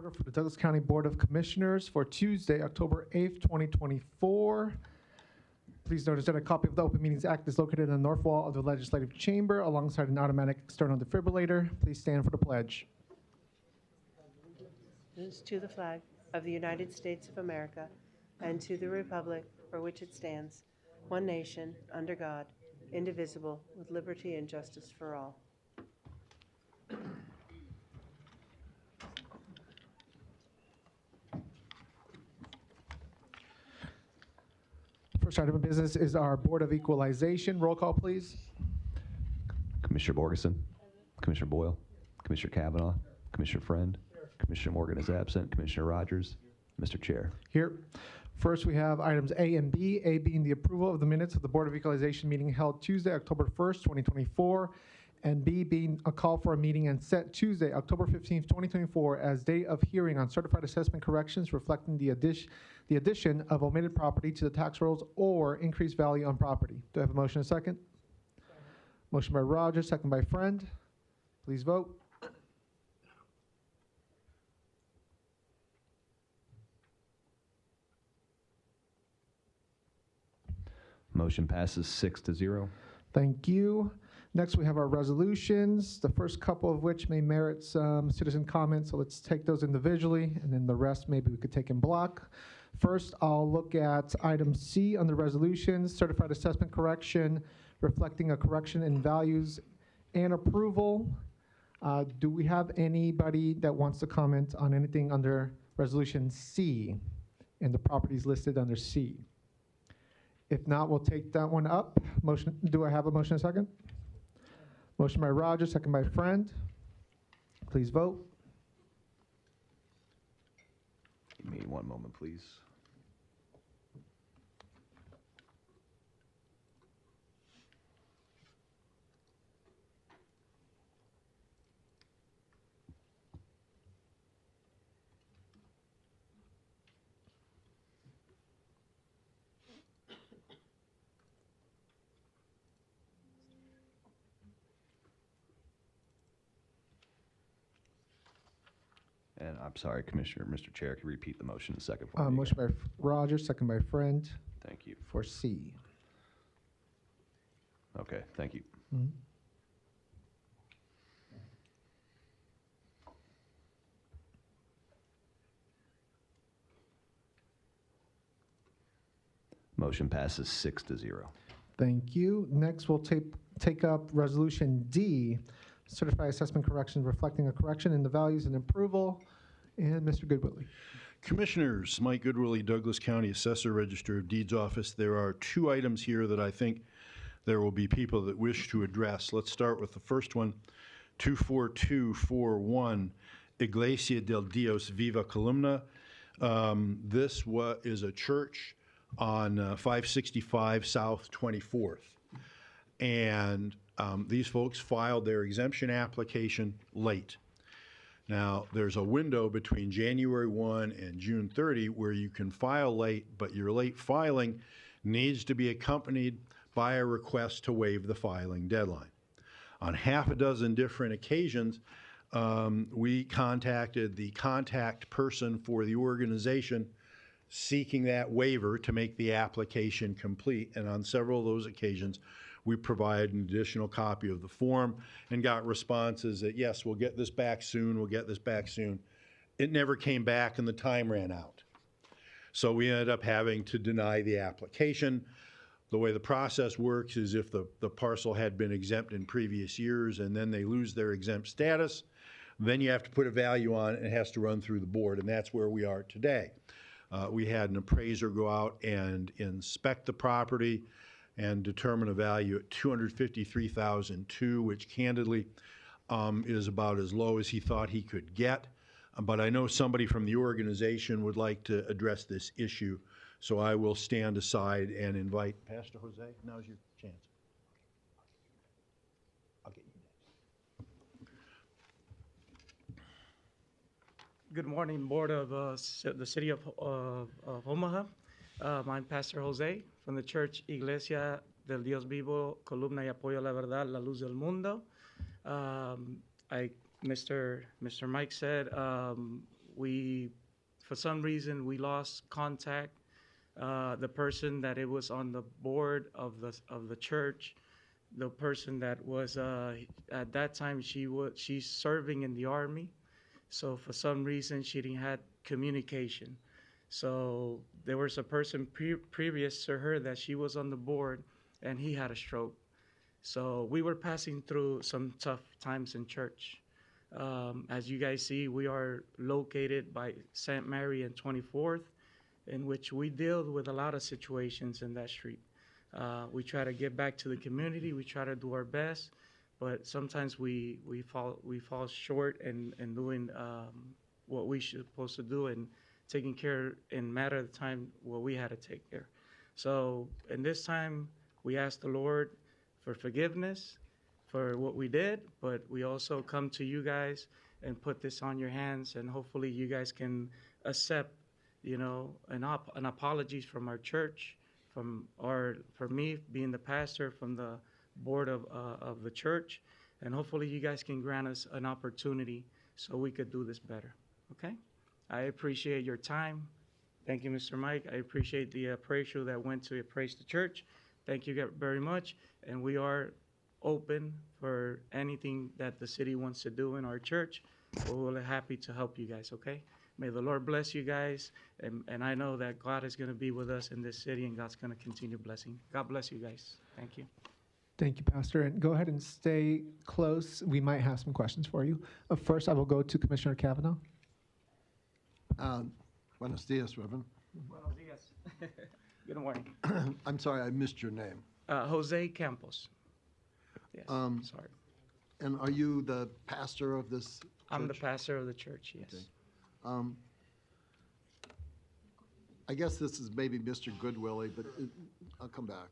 order for the Douglas County Board of Commissioners for Tuesday, October 8th, 2024. Please notice that a copy of the Open Meetings Act is located on the north wall of the Legislative Chamber alongside an automatic external defibrillator. Please stand for the pledge. To the flag of the United States of America and to the republic for which it stands, one nation, under God, indivisible, with liberty and justice for all. First item of business is our Board of Equalization. Roll call, please. Commissioner Borgeson, Commissioner Boyle, Commissioner Kavanaugh, Commissioner Friend, Commissioner Morgan is absent, Commissioner Rogers, Mr. Chair. Here. First, we have items A and B. A being the approval of the minutes of the Board of Equalization meeting held Tuesday, October 1st, 2024, and B being a call for a meeting and set Tuesday, October 15th, 2024 as date of hearing on certified assessment corrections reflecting the addition of omitted property to the tax rolls or increased value on property. Do I have a motion and a second? Motion by Rogers, second by Friend. Please vote. Motion passes 6-0. Thank you. Next, we have our resolutions, the first couple of which may merit some citizen comments, so let's take those individually, and then the rest maybe we could take in block. First, I'll look at item C on the resolutions, certified assessment correction, reflecting a correction in values and approval. Do we have anybody that wants to comment on anything under resolution C and the properties listed under C? If not, we'll take that one up. Motion. Do I have a motion and a second? Motion by Rogers, second by Friend. Please vote. Give me one moment, please. And I'm sorry, Commissioner, Mr. Chair, can you repeat the motion in a second for me? Motion by Rogers, second by Friend. Thank you. For C. Okay, thank you. Mm-hmm. Motion passes 6-0. Thank you. Next, we'll take up resolution D, certified assessment correction reflecting a correction in the values and approval. And Mr. Goodwillie. Commissioners, Mike Goodwillie, Douglas County Assessor, Register of Deeds Office. There are two items here that I think there will be people that wish to address. Let's start with the first one, 24241, Iglesia del Dios Viva Columna. This is a church on 565 South 24th. And these folks filed their exemption application late. Now, there's a window between January 1 and June 30 where you can file late, but your late filing needs to be accompanied by a request to waive the filing deadline. On half a dozen different occasions, we contacted the contact person for the organization seeking that waiver to make the application complete, and on several of those occasions, we provided an additional copy of the form and got responses that, yes, we'll get this back soon, we'll get this back soon. It never came back and the time ran out. So we ended up having to deny the application. The way the process works is if the parcel had been exempt in previous years and then they lose their exempt status, then you have to put a value on it and it has to run through the board, and that's where we are today. We had an appraiser go out and inspect the property and determine a value at $253,002, which candidly is about as low as he thought he could get. But I know somebody from the organization would like to address this issue, so I will stand aside and invite Pastor Jose. Now's your chance. I'll get you next. Good morning, Board of the City of Omaha. I'm Pastor Jose from the church Iglesia del Dios Vivo, Columna y Apoyo a la Verdad, La Luz del Mundo. Mr. Mike said for some reason, we lost contact. The person that it was on the board of the church, the person that was at that time she's serving in the army, so for some reason she didn't have communication. So there was a person previous to her that she was on the board, and he had a stroke. So we were passing through some tough times in church. As you guys see, we are located by St. Mary and 24th, in which we deal with a lot of situations in that street. We try to get back to the community. We try to do our best, but sometimes we fall short in doing what we should supposed to do and taking care in matter of time what we had to take care. So in this time, we ask the Lord for forgiveness for what we did, but we also come to you guys and put this on your hands, and hopefully you guys can accept, an apology from our church, from me being the pastor, from the board of the church, and hopefully you guys can grant us an opportunity so we could do this better. Okay? I appreciate your time. Thank you, Mr. Mike. I appreciate the appraisal that went to appraise the church. Thank you very much, and we are open for anything that the city wants to do in our church. We're happy to help you guys, okay? May the Lord bless you guys, and I know that God is going to be with us in this city, and God's going to continue blessing. God bless you guys. Thank you. Thank you, Pastor. And go ahead and stay close. We might have some questions for you. First, I will go to Commissioner Kavanaugh. Buenos dias, Reverend. Buenos dias. Good morning. I'm sorry, I missed your name. Jose Campos. Yes, sorry. And are you the pastor of this church? I'm the pastor of the church, yes. Okay. I guess this is maybe Mr. Goodwillie, but I'll come back.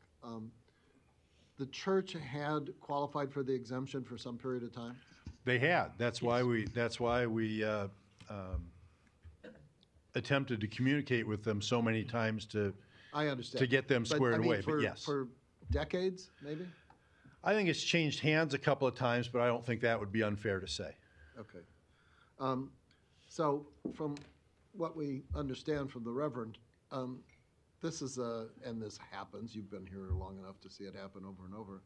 The church had qualified for the exemption for some period of time? They had. That's why we attempted to communicate with them so many times to I understand. to get them But, squared I mean, away. For, but yes, for decades, maybe? I think it's changed hands a couple of times, but I don't think that would be unfair to say. Okay. So from what we understand from the Reverend, this is and this happens, you've been here long enough to see it happen over and over,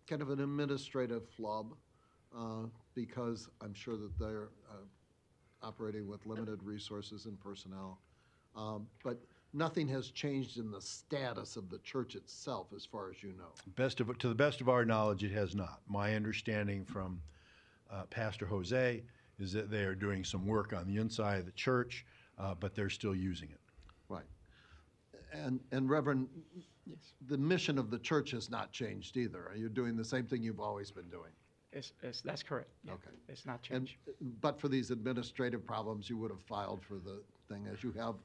kind of an administrative flub, because I'm sure that they're operating with limited resources and personnel. But nothing has changed in the status of the church itself, as far as you know. To the best of our knowledge, it has not. My understanding from Pastor Jose is that they are doing some work on the inside of the church, but they're still using it. Right. And Reverend, the mission of the church has not changed either. Are you doing the same thing you've always been doing? That's correct. Yeah. Okay. It's not And, changed. but for these administrative problems, you would have filed for the thing, as you have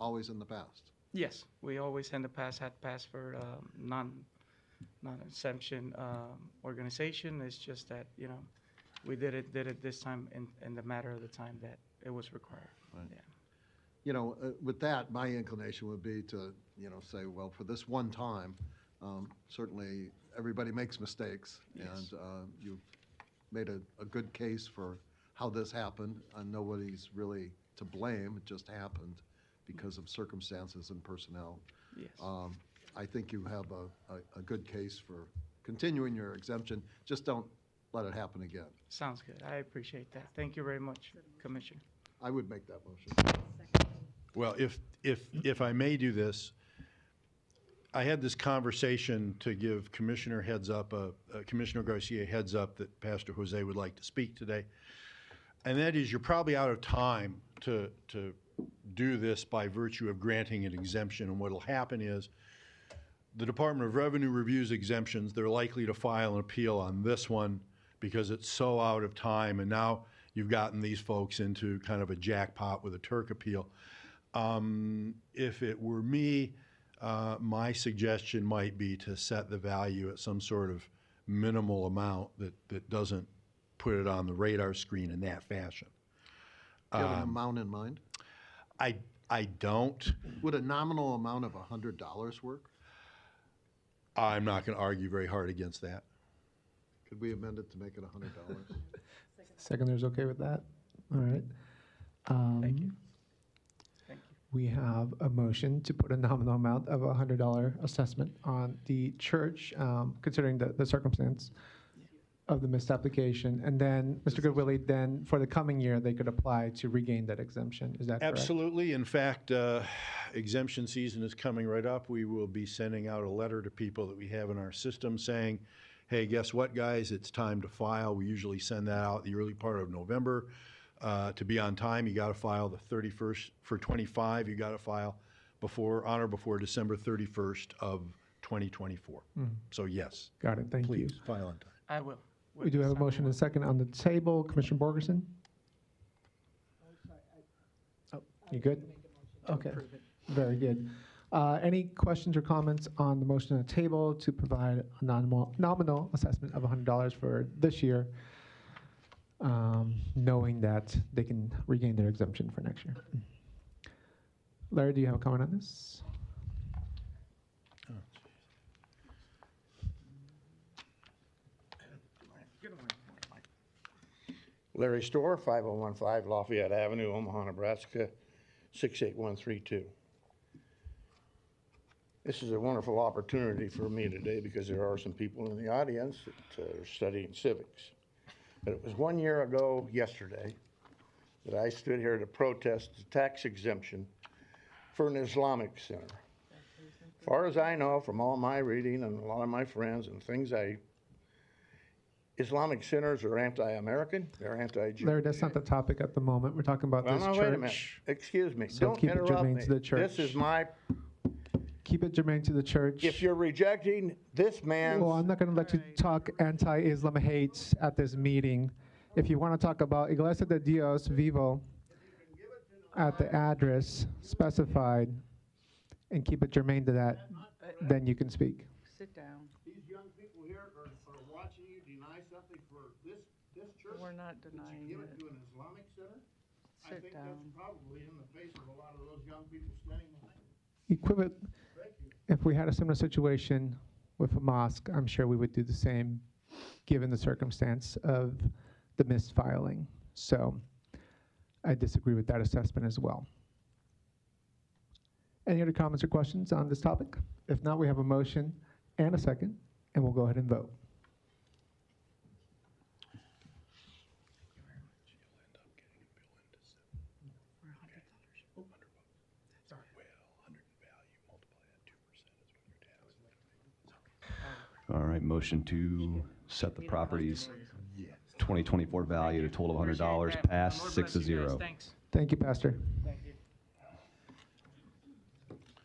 always in the past? Yes, we always in the past had passed for non-exemption organization. It's just that, we did it this time in the matter of the time that it was required. Right. Yeah. With that, my inclination would be to, say, well, for this one time, certainly everybody makes mistakes. Yes. And you've made a good case for how this happened, and nobody's really to blame. It just happened because of circumstances and personnel. Yes. I think you have a good case for continuing your exemption. Just don't let it happen again. Sounds good. I appreciate that. Thank you very much, Commissioner. I would make that motion. Well, if I may do this, I had this conversation to give Commissioner Commissioner Garcia heads up that Pastor Jose would like to speak today. And that is, you're probably out of time to do this by virtue of granting an exemption. And what'll happen is the Department of Revenue reviews exemptions. They're likely to file an appeal on this one because it's so out of time. And now you've gotten these folks into kind of a jackpot with a Turk appeal. If it were me, my suggestion might be to set the value at some sort of minimal amount that doesn't put it on the radar screen in that fashion. Do you have an amount in mind? I don't. Would a nominal amount of $100 work? I'm not going to argue very hard against that. Could we amend it to make it $100? Seconders okay with that? All right. Thank you. Thank you. We have a motion to put a nominal amount of a $100 assessment on the church, considering the circumstance of the missed application. And then, Mr. Goodwillie, then for the coming year, they could apply to regain that exemption. Is that correct? Absolutely. In fact, exemption season is coming right up. We will be sending out a letter to people that we have in our system saying, hey, guess what, guys? It's time to file. We usually send that out the early part of November. To be on time, you got to file the 31st. For 25, you got to file on or before December 31st of 2024. So yes, Got it, thank you. please file on time. I will. We do have a motion and a second on the table. Commissioner Borgerson? Oh, you good? Okay, very good. Any questions or comments on the motion on the table to provide a nominal assessment of $100 for this year, knowing that they can regain their exemption for next year? Larry, do you have a comment on this? Larry Storr, 5015 Lafayette Avenue, Omaha, Nebraska, 68132. This is a wonderful opportunity for me today because there are some people in the audience that are studying civics. But it was 1 year ago yesterday that I stood here to protest the tax exemption for an Islamic center. As far as I know, from all my reading and a lot of my friends and things Islamic centers are anti-American, they're anti-Jew. Larry, that's not the topic at the moment. We're talking about Well, this no, church. wait a minute. Excuse me. So Don't keep it interrupt germane me. to the church. This is my, Keep it germane to the church. if you're rejecting this man's, Well, I'm not going to let you talk anti-Islam hate at this meeting. If you want to talk about Iglesia de Dios Vivo at the address specified and keep it germane to that, then you can speak. Sit down. these young people here are watching you deny something for this church. We're not denying Give it it. to an Islamic center? I Sit think down. that's probably in the face of a lot of those young people standing behind Equivalent, Thank you. if we had a similar situation with a mosque, I'm sure we would do the same, given the circumstance of the misfiling. So I disagree with that assessment as well. Any other comments or questions on this topic? If not, we have a motion and a second, and we'll go ahead and vote. All right, motion to set the property's 2024 value to a total of $100, pass 6-0. Thanks. Thank you, Pastor. Thank you.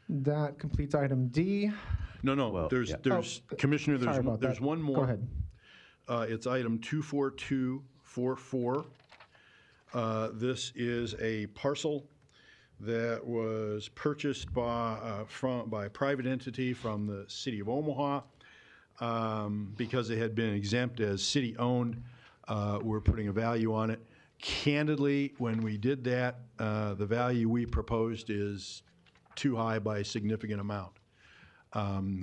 That completes item D. No, Well, there's, yeah. Commissioner, Sorry about there's that. one more. Go ahead. It's item 24244. This is a parcel that was purchased by a private entity from the city of Omaha. Because it had been exempt as city-owned, we're putting a value on it. Candidly, when we did that, the value we proposed is too high by a significant amount.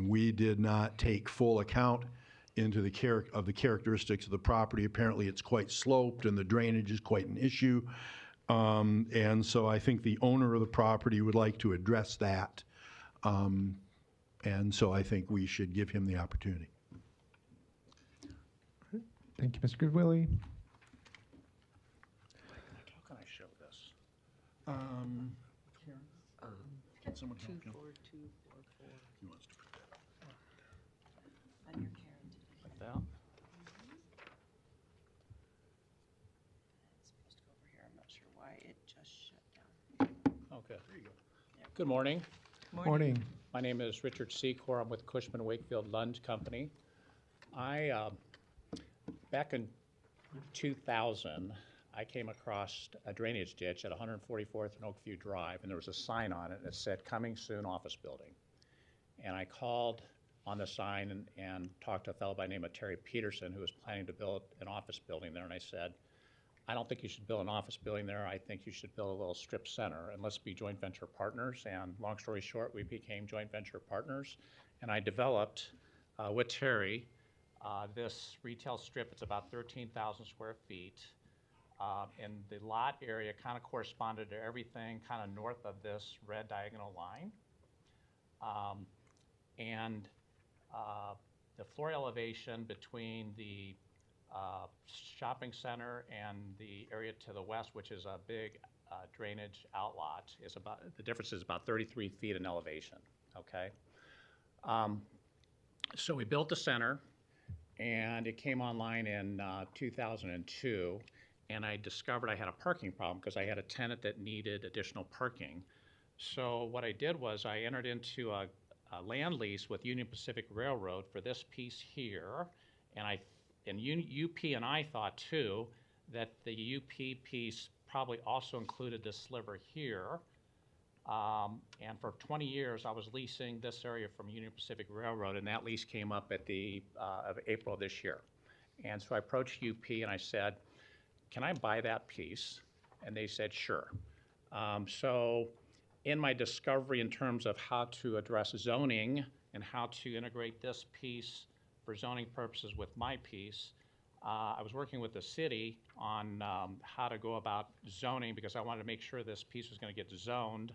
We did not take full account into the characteristics of the property. Apparently, it's quite sloped, and the drainage is quite an issue. And so I think the owner of the property would like to address that. And so I think we should give him the opportunity. Thank you, Mr. Goodwillie. How can I show this? Can someone help him? 24244. He wants to put that up. Under Karen. Like that? It's supposed to go over here. I'm not sure why it just shut down. Okay. Good morning. Morning. My name is Richard Secor. I'm with Cushman Wakefield Lund Company. Back in 2000, I came across a drainage ditch at 144th and Oakview Drive, and there was a sign on it that said, "Coming soon, office building." And I called on the sign and talked to a fellow by the name of Terry Peterson, who was planning to build an office building there, and I said, "I don't think you should build an office building there. I think you should build a little strip center, and let's be joint venture partners." And long story short, we became joint venture partners, and I developed with Terry this retail strip. It's about 13,000 square feet. And the lot area kind of corresponded to everything kind of north of this red diagonal line. And the floor elevation between the shopping center and the area to the west, which is a big drainage outlot, is about, the difference is about 33 feet in elevation, okay? So we built the center, and it came online in 2002, and I discovered I had a parking problem because I had a tenant that needed additional parking. So what I did was I entered into a land lease with Union Pacific Railroad for this piece here, and UP and I thought too that the UP piece probably also included this sliver here. And for 20 years, I was leasing this area from Union Pacific Railroad, and that lease came up at the of April of this year. And so I approached UP and I said, "Can I buy that piece?" And they said, "Sure." So in my discovery in terms of how to address zoning and how to integrate this piece for zoning purposes with my piece, I was working with the city on how to go about zoning because I wanted to make sure this piece was going to get zoned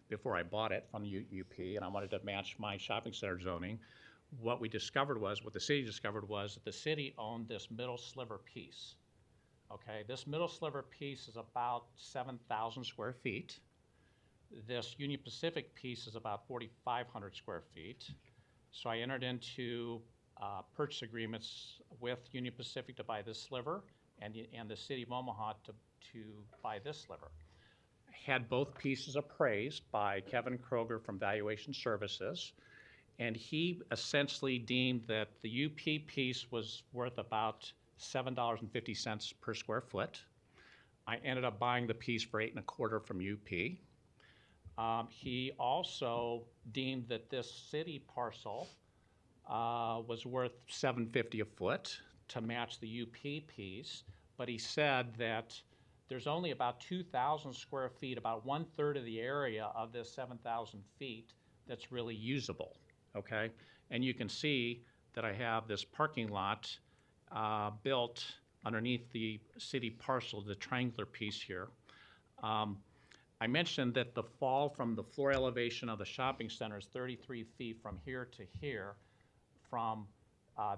before I bought it from UP, and I wanted to match my shopping center zoning. What the city discovered was that the city owned this middle sliver piece. Okay, this middle sliver piece is about 7,000 square feet. This Union Pacific piece is about 4,500 square feet. So I entered into purchase agreements with Union Pacific to buy this sliver and the city of Omaha to buy this sliver. Had both pieces appraised by Kevin Kroger from Valuation Services, and he essentially deemed that the UP piece was worth about $7.50 per square foot. I ended up buying the piece for $8.25 from UP. He also deemed that this city parcel was worth $7.50 a foot to match the UP piece, but he said that there's only about 2,000 square feet, about 1/3 of the area of this 7,000 feet that's really usable, okay? And you can see that I have this parking lot built underneath the city parcel, the triangular piece here. I mentioned that the fall from the floor elevation of the shopping center is 33 feet from here to here. From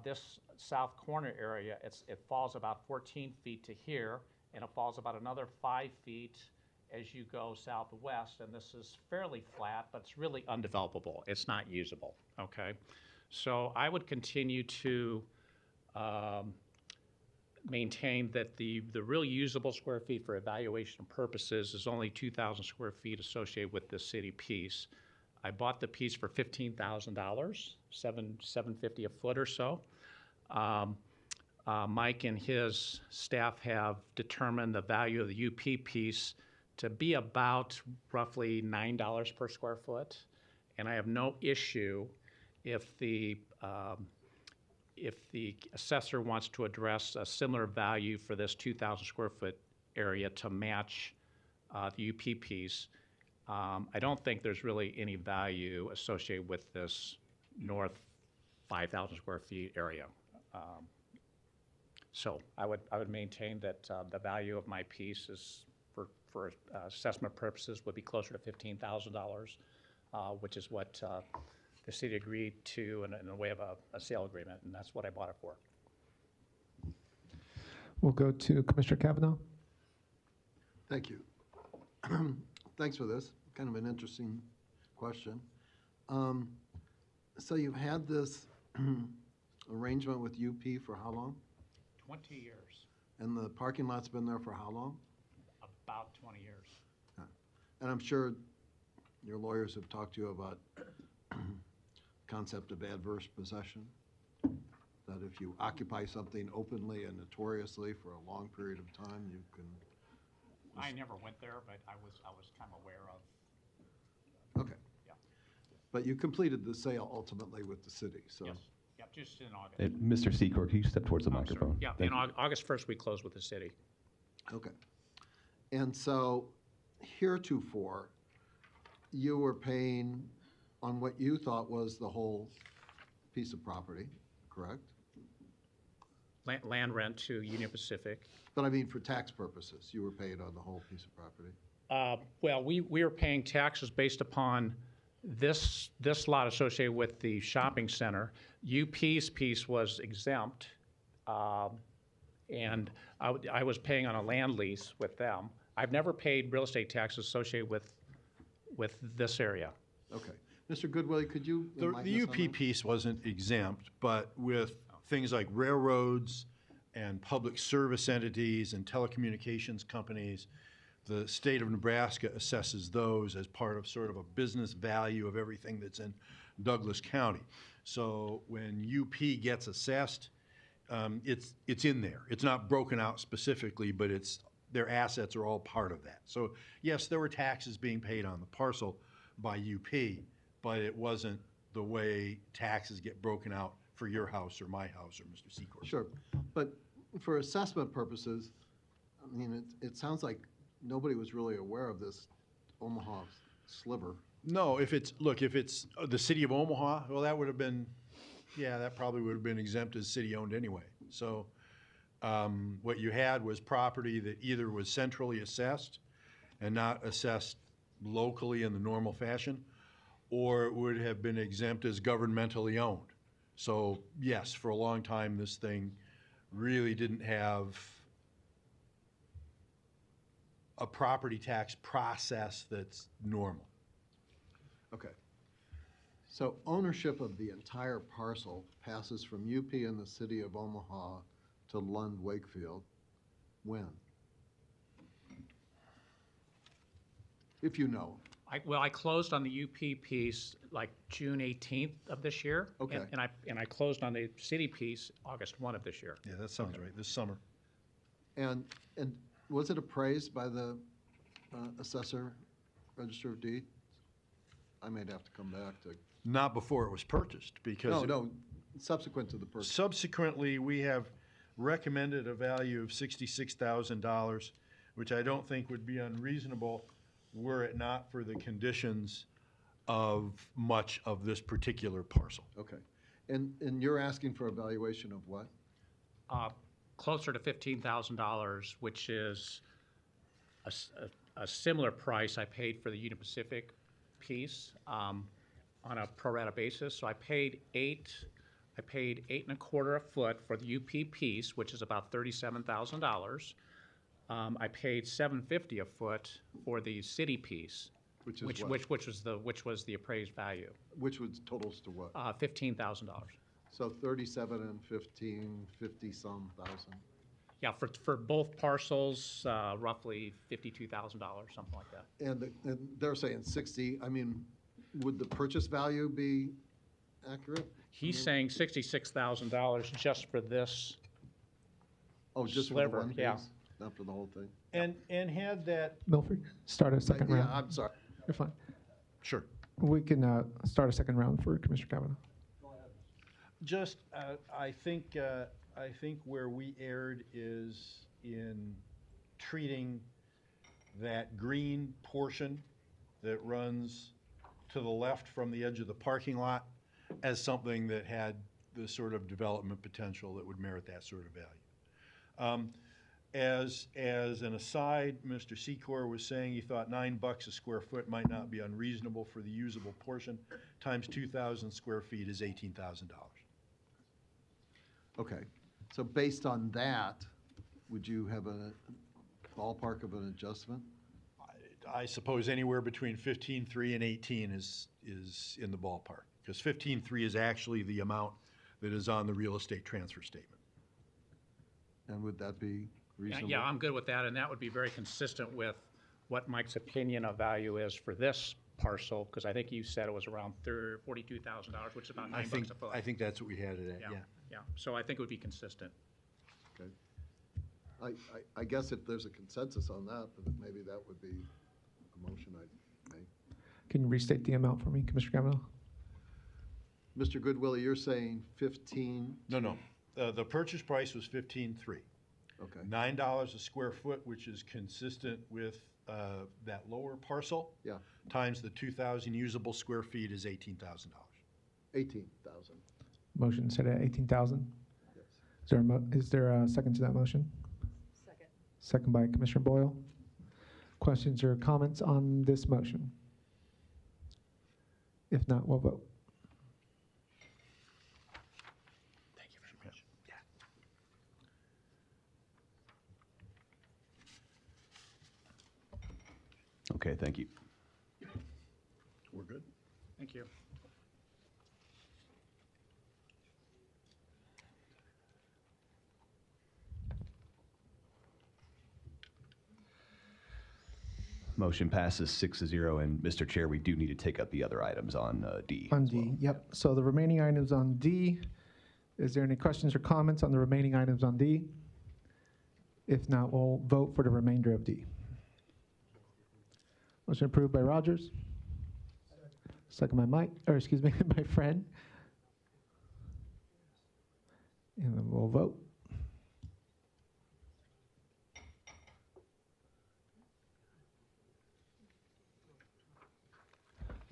this south corner area, it falls about 14 feet to here, and it falls about another 5 feet as you go southwest, and this is fairly flat, but it's really undevelopable. It's not usable, okay? So I would continue to maintain that the real usable square feet for evaluation purposes is only 2,000 square feet associated with the city piece. I bought the piece for $15,000, $750 a foot or so. Mike and his staff have determined the value of the UP piece to be about roughly $9 per square foot, and I have no issue if the assessor wants to address a similar value for this 2,000 square foot area to match the UP piece. I don't think there's really any value associated with this north 5,000 square feet area. So I would maintain that the value of my piece is for assessment purposes would be closer to $15,000, which is what the city agreed to in a way of a sale agreement, and that's what I bought it for. We'll go to Commissioner Kavanaugh. Thank you. Thanks for this. Kind of an interesting question. So you've had this arrangement with UP for how long? 20 years. And the parking lot's been there for how long? About 20 years. Yeah. And I'm sure your lawyers have talked to you about concept of adverse possession, that if you occupy something openly and notoriously for a long period of time, you can. I never went there, but I was kind of aware of. Okay. Yeah. But you completed the sale ultimately with the city, so. Yes. Yep, just in August. And Mr. Secor, can you step towards the Oh, sorry. microphone? Yeah, Thank in you. August 1st, we closed with the city. Okay. And so heretofore, you were paying on what you thought was the whole piece of property, correct? land rent to Union Pacific. But I mean, for tax purposes, you were paid on the whole piece of property? Well, we are paying taxes based upon this lot associated with the shopping center. UP's piece was exempt, and I was paying on a land lease with them. I've never paid real estate taxes associated with this area. Okay. Mr. Goodwillie, could you The enlighten us on UP that? piece wasn't exempt, but with things like railroads and public service entities and telecommunications companies, the state of Nebraska assesses those as part of sort of a business value of everything that's in Douglas County. So when UP gets assessed, it's in there. It's not broken out specifically, but their assets are all part of that. So yes, there were taxes being paid on the parcel by UP, but it wasn't the way taxes get broken out for your house or my house or Mr. Secor's. Sure, but for assessment purposes, I mean, it sounds like nobody was really aware of this Omaha sliver. No, if it's the city of Omaha, well, that would have been, yeah, that probably would have been exempt as city-owned anyway. So what you had was property that either was centrally assessed and not assessed locally in the normal fashion, or it would have been exempt as governmentally owned. So yes, for a long time, this thing really didn't have a property tax process that's normal. Okay. So ownership of the entire parcel passes from UP and the city of Omaha to Lund Wakefield. When? If you know. I closed on the UP piece like June 18th of this year. Okay. And I closed on the city piece August 1 of this year. Yeah, that sounds right, this summer. And was it appraised by the assessor, Register of Deeds? I might have to come back to. Not before it was purchased, because. No, subsequent to the purchase. Subsequently, we have recommended a value of $66,000, which I don't think would be unreasonable were it not for the conditions of much of this particular parcel. Okay. And you're asking for a valuation of what? Closer to $15,000, which is a similar price I paid for the Union Pacific piece on a pro rata basis. So I paid eight and a quarter a foot for the UP piece, which is about $37,000. I paid $750 a foot for the city piece, Which is which was the appraised value, Which was totals to what? $15,000. So 37 and 15, 50-some thousand. Yeah, for both parcels, roughly $52,000, something like that. And they're saying 60, I mean, would the purchase value be accurate? He's saying $66,000 just for this. Oh, just for the sliver, one piece? yeah. Not for the whole thing? And had that. Milford, start a second Yeah, round. I'm sorry. You're fine. Sure. We can start a second round for Commissioner Kavanaugh. Just, I think where we erred is in treating that green portion that runs to the left from the edge of the parking lot as something that had the sort of development potential that would merit that sort of value. As an aside, Mr. Secor was saying he thought $9 a square foot might not be unreasonable for the usable portion, times 2,000 square feet is $18,000. Okay. So based on that, would you have a ballpark of an adjustment? I suppose anywhere between 15.3 and 18 is in the ballpark, because 15.3 is actually the amount that is on the real estate transfer statement. And would that be reasonable? Yeah, I'm good with that, and that would be very consistent with what Mike's opinion of value is for this parcel, because I think you said it was around $42,000, which is about $9 a foot. I think that's what we had it at, yeah. Yeah, so I think it would be consistent. Okay. I guess if there's a consensus on that, then maybe that would be a motion I'd make. Can you restate the amount for me, Commissioner Kavanaugh? Mr. Goodwillie, you're saying 15? No. The purchase price was 15.3. Okay. $9 a square foot, which is consistent with that lower parcel. Yeah. Times the 2,000 usable square feet is $18,000. 18,000. Motion set at 18,000. Yes. Is there a second to that motion? Second. Second by Commissioner Boyle. Questions or comments on this motion? If not, we'll vote. Thank you very much. Okay, thank you. We're good? Thank you. Motion passes 6-0, and Mr. Chair, we do need to take up the other items on D. On as D, well. yep. So the remaining items on D, is there any questions or comments on the remaining items on D? If not, we'll vote for the remainder of D. Motion approved by Rogers. Second by Mike, or excuse me, by Friend. And then we'll vote.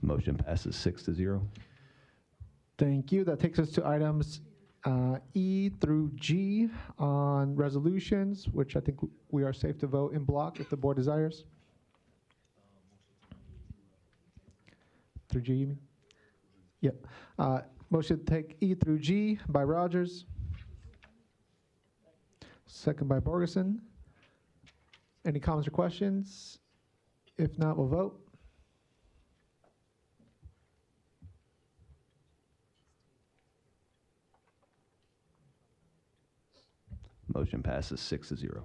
Motion passes 6-0. Thank you. That takes us to items E through G on resolutions, which I think we are safe to vote in block if the board desires. Through G, you mean? Yep. Motion to take E through G by Rogers. Second by Borgeson. Any comments or questions? If not, we'll vote. Motion passes 6-0.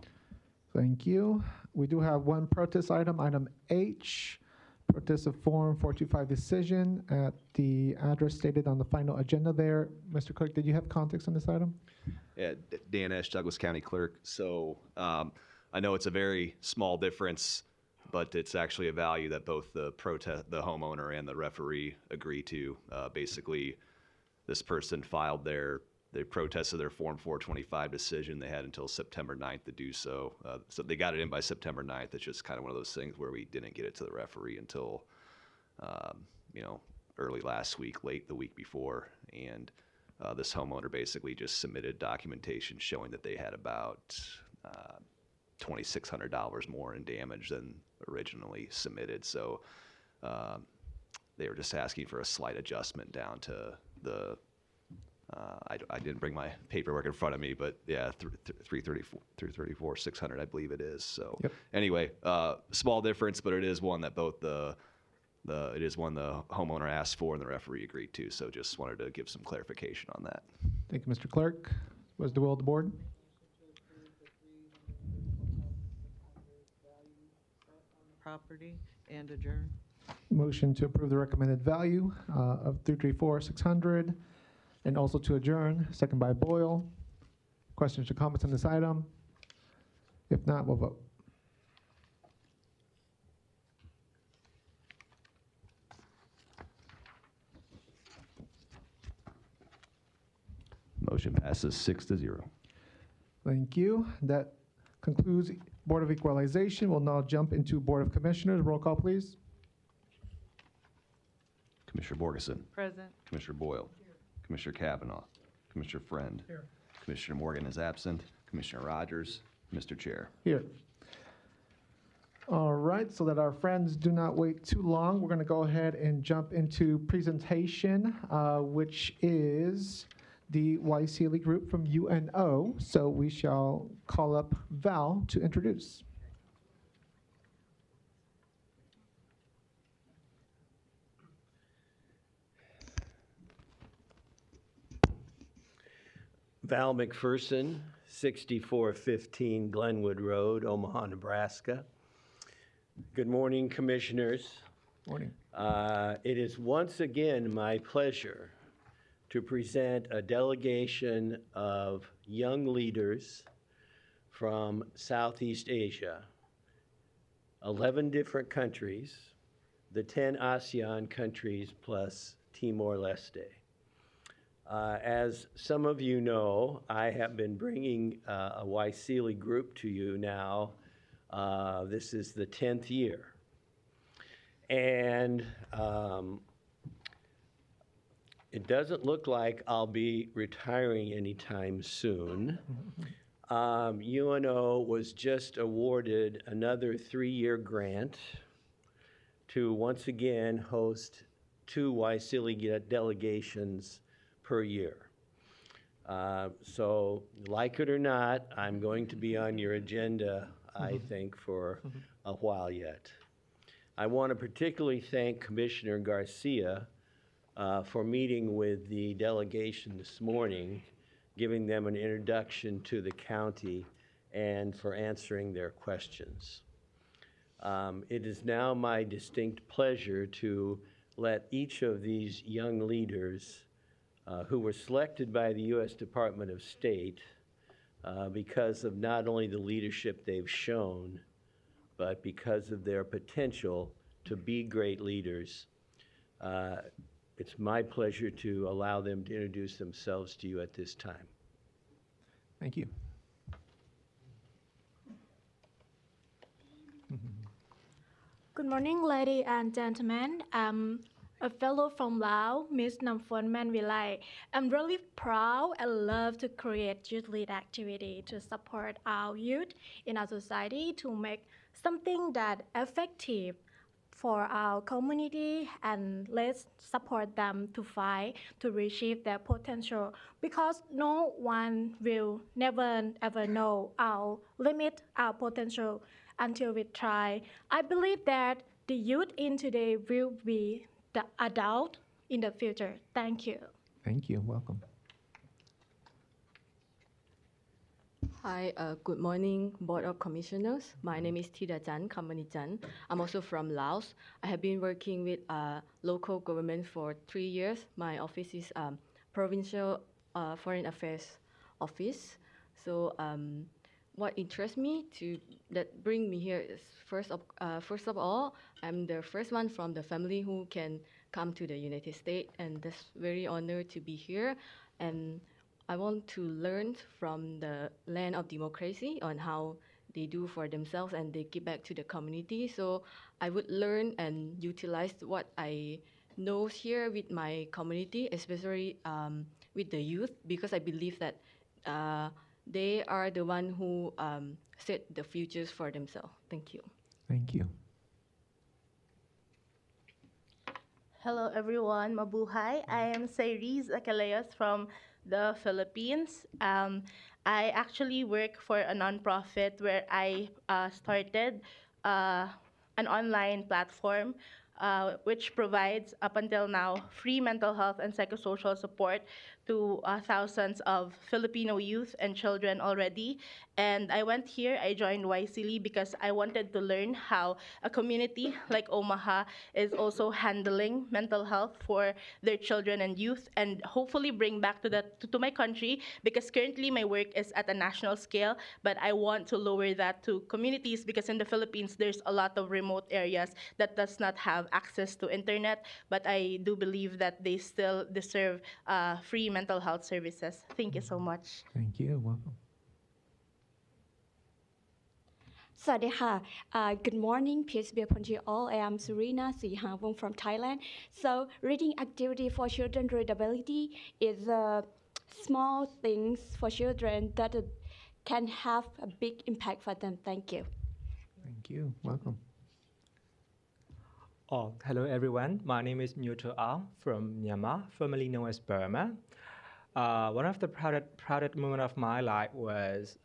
Thank you. We do have one protest item, item H, protest of Form 425 decision at the address stated on the final agenda there. Mr. Clerk, did you have context on this item? Yeah, Dan Esch, Douglas County Clerk. So I know it's a very small difference, but it's actually a value that both the homeowner and the referee agree to. Basically, this person they protested their Form 425 decision. They had until September 9th to do so. So they got it in by September 9th. It's just kind of one of those things where we didn't get it to the referee until, early last week, late the week before. And this homeowner basically just submitted documentation showing that they had about $2,600 more in damage than originally submitted. So they were just asking for a slight adjustment down to the I didn't bring my paperwork in front of me, but yeah, 334, 600, I believe it is. So anyway, small difference, but it is one that both it is one the homeowner asked for and the referee agreed to. So just wanted to give some clarification on that. Thank you, Mr. Clerk. What is the will of the board? Property and adjourn. Motion to approve the recommended value of 334,600 and also to adjourn, second by Boyle. Questions or comments on this item? If not, we'll vote. Motion passes 6-0. Thank you. That concludes Board of Equalization. We'll now jump into Board of Commissioners. Roll call, please. Commissioner Borgeson. Present. Commissioner Boyle. Commissioner Kavanaugh. Commissioner Friend. Commissioner Morgan is absent. Commissioner Rogers. Mr. Chair. Here. All right, so that our friends do not wait too long, we're going to go ahead and jump into presentation, which is the YCLE group from UNO. So we shall call up Val to introduce. Val McPherson, 6415 Glenwood Road, Omaha, Nebraska. Good morning, Commissioners. Morning. It is once again my pleasure to present a delegation of young leaders from Southeast Asia, 11 different countries, the 10 ASEAN countries plus Timor-Leste. As some of you know, I have been bringing a YCLE group to you now. This is the 10th year. It doesn't look like I'll be retiring anytime soon. UNO was just awarded another 3-year grant to once again host 2 YSILI delegations per year. So, like it or not, I'm going to be on your agenda, I think, for a while yet. I want to particularly thank Commissioner Garcia for meeting with the delegation this morning, giving them an introduction to the county, and for answering their questions. It is now my distinct pleasure to let each of these young leaders who were selected by the U.S. Department of State because of not only the leadership they've shown, but because of their potential to be great leaders. It's my pleasure to allow them to introduce themselves to you at this time. Thank you. Good morning, ladies and gentlemen. I'm a fellow from Laos, Miss Namphon Manvilai. I'm really proud and love to create youth-led activity to support our youth in our society to make something that effective for our community, and let's support them to fight to achieve their potential, because no one will never ever know our limit, our potential until we try. I believe that the youth in today will be the adult in the future. Thank you. Thank you. Welcome. Hi, good morning, Board of Commissioners. My name is Thidajan Kamanijan. I'm also from Laos. I have been working with local government for 3 years. My office is Provincial Foreign Affairs Office. So what interests me that bring me here is first of all, I'm the first one from the family who can come to the United States, and that's very honored to be here. And I want to learn from the land of democracy on how they do for themselves and they give back to the community. So I would learn and utilize what I know here with my community, especially with the youth, because I believe that they are the one who set the futures for themselves. Thank you. Thank you. Hello everyone, mabuhay. I am Sayriz Acaleos from the Philippines. I actually work for a nonprofit where I started an online platform which provides, up until now, free mental health and psychosocial support to thousands of Filipino youth and children already. And I went here, I joined YSILI because I wanted to learn how a community like Omaha is also handling mental health for their children and youth, and hopefully bring back to my country, because currently my work is at a national scale, but I want to lower that to communities, because in the Philippines there's a lot of remote areas that does not have access to internet, but I do believe that they still deserve free mental health services. Thank you so much. Thank you. Welcome. สวัสดีค่ะ Good morning, peace be upon you all. I am Surina Sihawong from Thailand. So, reading activity for children with disability is small things for children that can have a big impact for them. Thank you. Thank you. Welcome. Hello everyone. My name is Muto Aung from Myanmar, formerly known as Burma. One of the proudest moments of my life was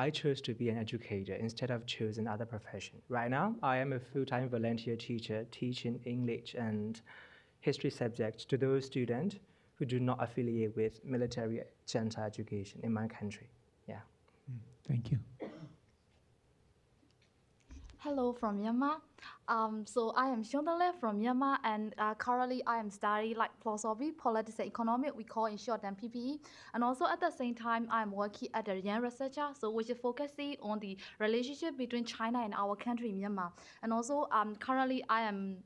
I chose to be an educator instead of choosing other profession. Right now, I am a full-time volunteer teacher teaching English and history subjects to those students who do not affiliate with military center education in my country. Yeah. Thank you. Hello from Myanmar. So I am Shondale from Myanmar, and currently I am studying like philosophy, politics, and economics. We call in short and PPE. And also at the same time, I am working at a young researcher, so which is focusing on the relationship between China and our country, Myanmar. And also currently I am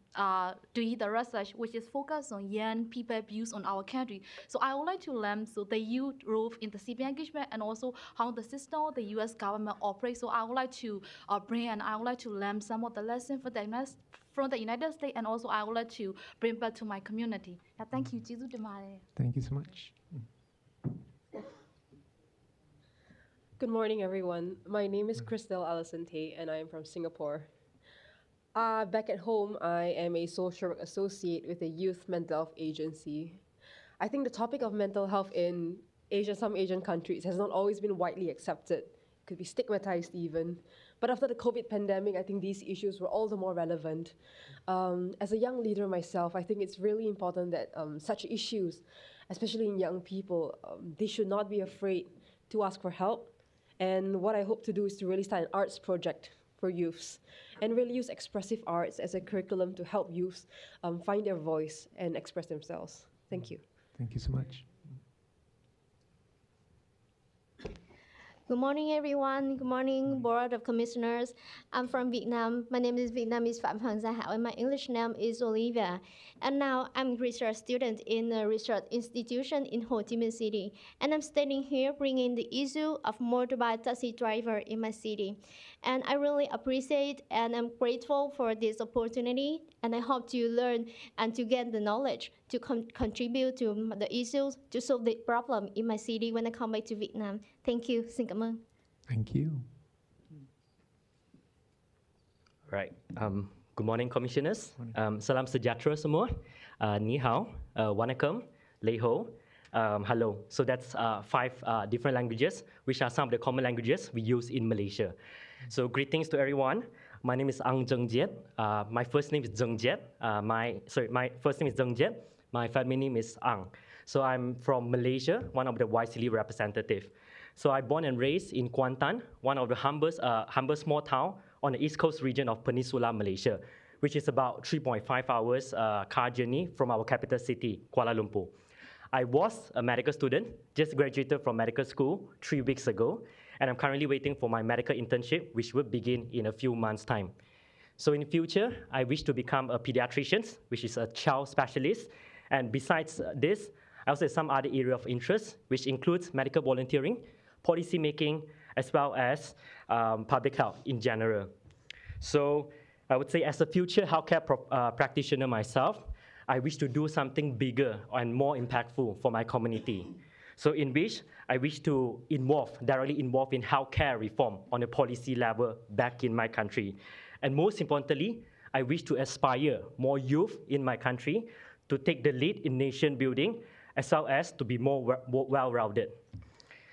doing the research which is focused on young people views on our country. So I would like to learn the youth role in the civil engagement, and also how the system the U.S. government operates. So I would like to bring, and I would like to learn some of the lessons from the United States, and also I would like to bring back to my community. Yeah, thank you. Jesus Demare. Thank you so much. Good morning, everyone. My name is Christelle Allison Tate, and I am from Singapore. Back at home, I am a social work associate with a youth mental health agency. I think the topic of mental health in some Asian countries has not always been widely accepted. It could be stigmatized even. But after the COVID pandemic, I think these issues were all the more relevant. As a young leader myself, I think it's really important that such issues, especially in young people, they should not be afraid to ask for help. And what I hope to do is to really start an arts project for youths and really use expressive arts as a curriculum to help youths find their voice and express themselves. Thank you. Thank you so much. Good morning, everyone. Good morning, Board of Commissioners. I'm from Vietnam. My name is Vietnamese Phạm Hoàng Gia Hảo, and my English name is Olivia. And now I'm a research student in a research institution in Ho Chi Minh City. And I'm standing here bringing the issue of motorbike taxi driver in my city. And I really appreciate and I'm grateful for this opportunity. And I hope to learn and to get the knowledge to contribute to the issues to solve the problem in my city when I come back to Vietnam. Thank you. Xin cảm ơn. Thank you. Right. Good morning, commissioners. Salam sejahtera semua. Ni hao, wanakkam, lei ho, hello. So that's 5 different languages, which are some of the common languages we use in Malaysia. So greetings to everyone. My name is Ang Zeng Jiet. My first name is Zeng Jiet. My first name is Zeng Jiet. My family name is Ang. So I'm from Malaysia, one of the YCLI representative. So I born and raised in Kuantan, one of the humble small town on the east coast region of Peninsula Malaysia, which is about 3.5 hours car journey from our capital city, Kuala Lumpur. I was a medical student, just graduated from medical school 3 weeks ago, and I'm currently waiting for my medical internship, which will begin in a few months' time. So in the future, I wish to become a pediatrician, which is a child specialist. And besides this, I also have some other area of interest, which includes medical volunteering, policy making, as well as public health in general. So I would say as a future healthcare practitioner myself, I wish to do something bigger and more impactful for my community. So in which I wish to directly involve in healthcare reform on a policy level back in my country. And most importantly, I wish to aspire more youth in my country to take the lead in nation building, as well as to be more well-rounded.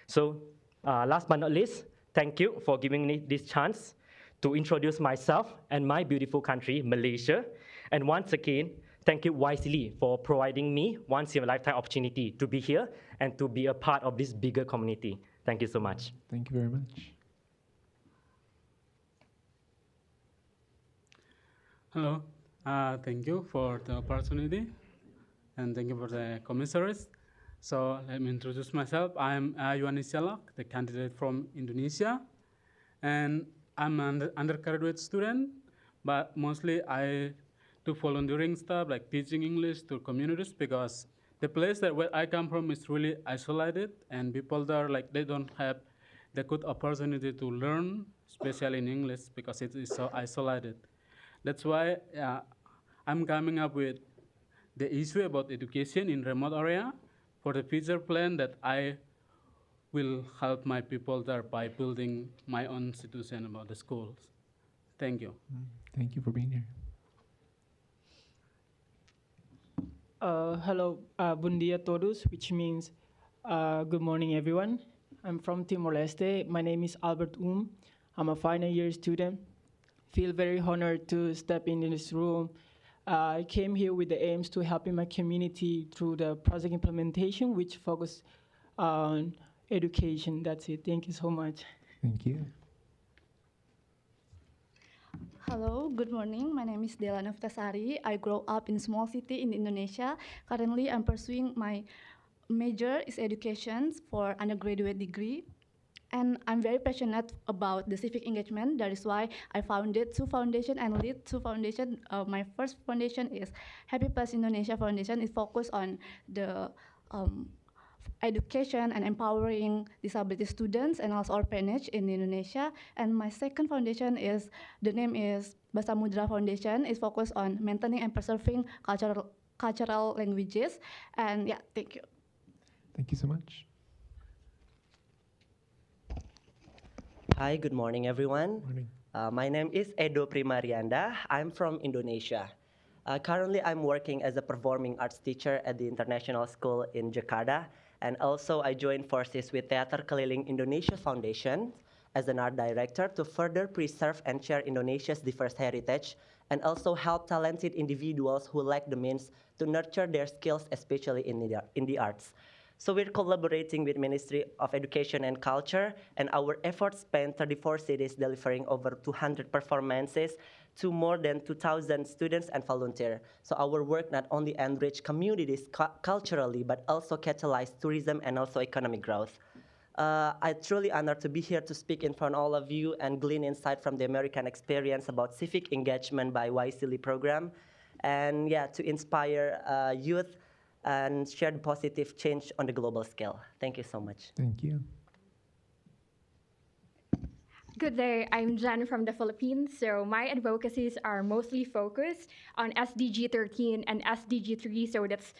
So last but not least, thank you for giving me this chance to introduce myself and my beautiful country, Malaysia. And once again, thank you YCLI for providing me once-in-a-lifetime opportunity to be here and to be a part of this bigger community. Thank you so much. Thank you very much. Hello. Thank you for the opportunity, and thank you for the commissaries. So let me introduce myself. I'm Yuani Sialak, the candidate from Indonesia, and I'm an undergraduate student, but mostly I do volunteering stuff like teaching English to communities because the place that where I come from is really isolated, and people there they don't have the good opportunity to learn, especially in English, because it is so isolated. That's why I'm coming up with the issue about education in remote area for the future plan that I will help my people there by building my own institution about the schools. Thank you. Thank you for being here. Hello, bom dia todos, which means good morning, everyone. I'm from Timor-Leste. My name is Albert I'm a final year student. Feel very honored to step in this room. I came here with the aims to helping my community through the project implementation, which focus on education. That's it. Thank you so much. Thank you. Hello, good morning. My name is Dela Noftasari. I grew up in a small city in Indonesia. Currently, I'm pursuing my major is education for undergraduate degree. And I'm very passionate about the civic engagement. That is why I founded 2 foundations and lead 2 foundations. My first foundation is Happy Place Indonesia Foundation. It focuses on the education and empowering disability students and also orphanage in Indonesia. And my second foundation is, the name is Basamudra Foundation, is focused on maintaining and preserving cultural languages. And yeah, thank you. Thank you so much. Hi, good morning, everyone. Morning. My name is Edo Primarianda. I'm from Indonesia. Currently, I'm working as a performing arts teacher at the International School in Jakarta. And also, I joined forces with Teater Keliling Indonesia Foundation as an art director to further preserve and share Indonesia's diverse heritage and also help talented individuals who lack the means to nurture their skills, especially in the arts. So we're collaborating with Ministry of Education and Culture, and our efforts span 34 cities, delivering over 200 performances to more than 2,000 students and volunteers. So our work not only enrich communities culturally, but also catalyze tourism and also economic growth. I'm truly honored to be here to speak in front of all of you and glean insight from the American experience about civic engagement by YSILI program, and yeah, to inspire youth and share the positive change on the global scale. Thank you so much. Thank you. Good day, I'm Jen from the Philippines. So my advocacies are mostly focused on SDG 13 and SDG 3, so that's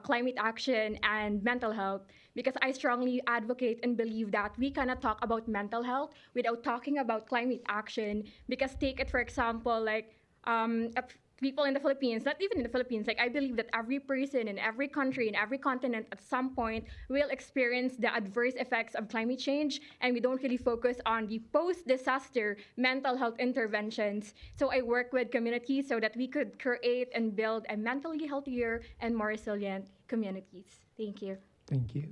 climate action and mental health, because I strongly advocate and believe that we cannot talk about mental health without talking about climate action. Because take it for example, like people in the Philippines, not even in the Philippines, like I believe that every person in every country, in every continent at some point will experience the adverse effects of climate change, and we don't really focus on the post-disaster mental health interventions. So I work with communities so that we could create and build a mentally healthier and more resilient communities. Thank you. Thank you.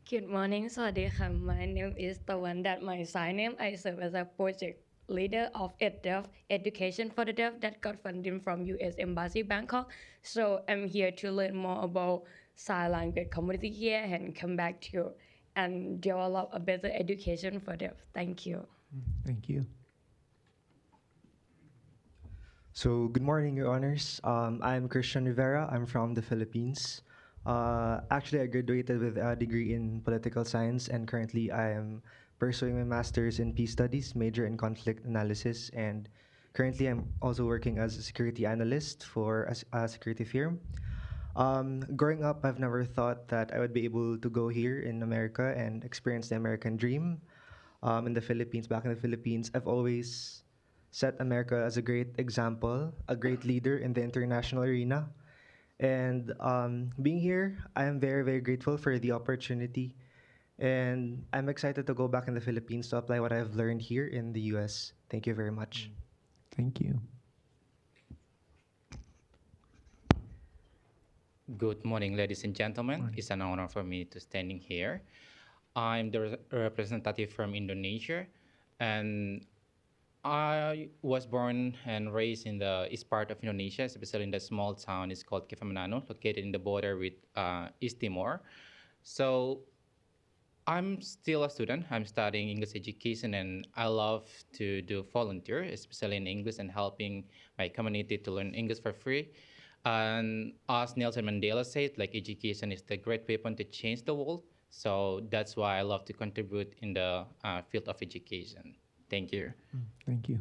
Good morning, Sawadee. My name is Tawandat. My sign name, I serve as a project leader of EdDeaf, Education for the Deaf, that got funding from U.S. Embassy Bangkok. So I'm here to learn more about sign language community here and come back to you and develop a better education for deaf. Thank you. Thank you. So good morning, Your Honors. I'm Christian Rivera. I'm from the Philippines. Actually, I graduated with a degree in political science, and currently I am pursuing my master's in peace studies, major in conflict analysis, and currently I'm also working as a security analyst for a security firm. Growing up, I've never thought that I would be able to go here in America and experience the American dream. In the Philippines, back in the Philippines, I've always set America as a great example, a great leader in the international arena. And being here, I am very, very grateful for the opportunity. And I'm excited to go back in the Philippines to apply what I've learned here in the US. Thank you very much. Thank you. Good morning, ladies and gentlemen. It's an honor for me to standing here. I'm the representative from Indonesia, and I was born and raised in the east part of Indonesia, especially in the small town. It's called Kefamenanu, located in the border with East Timor. So I'm still a student. I'm studying English education, and I love to do volunteer, especially in English and helping my community to learn English for free. And as Nelson Mandela said, like education is the great weapon to change the world. So that's why I love to contribute in the field of education. Thank you. Thank you.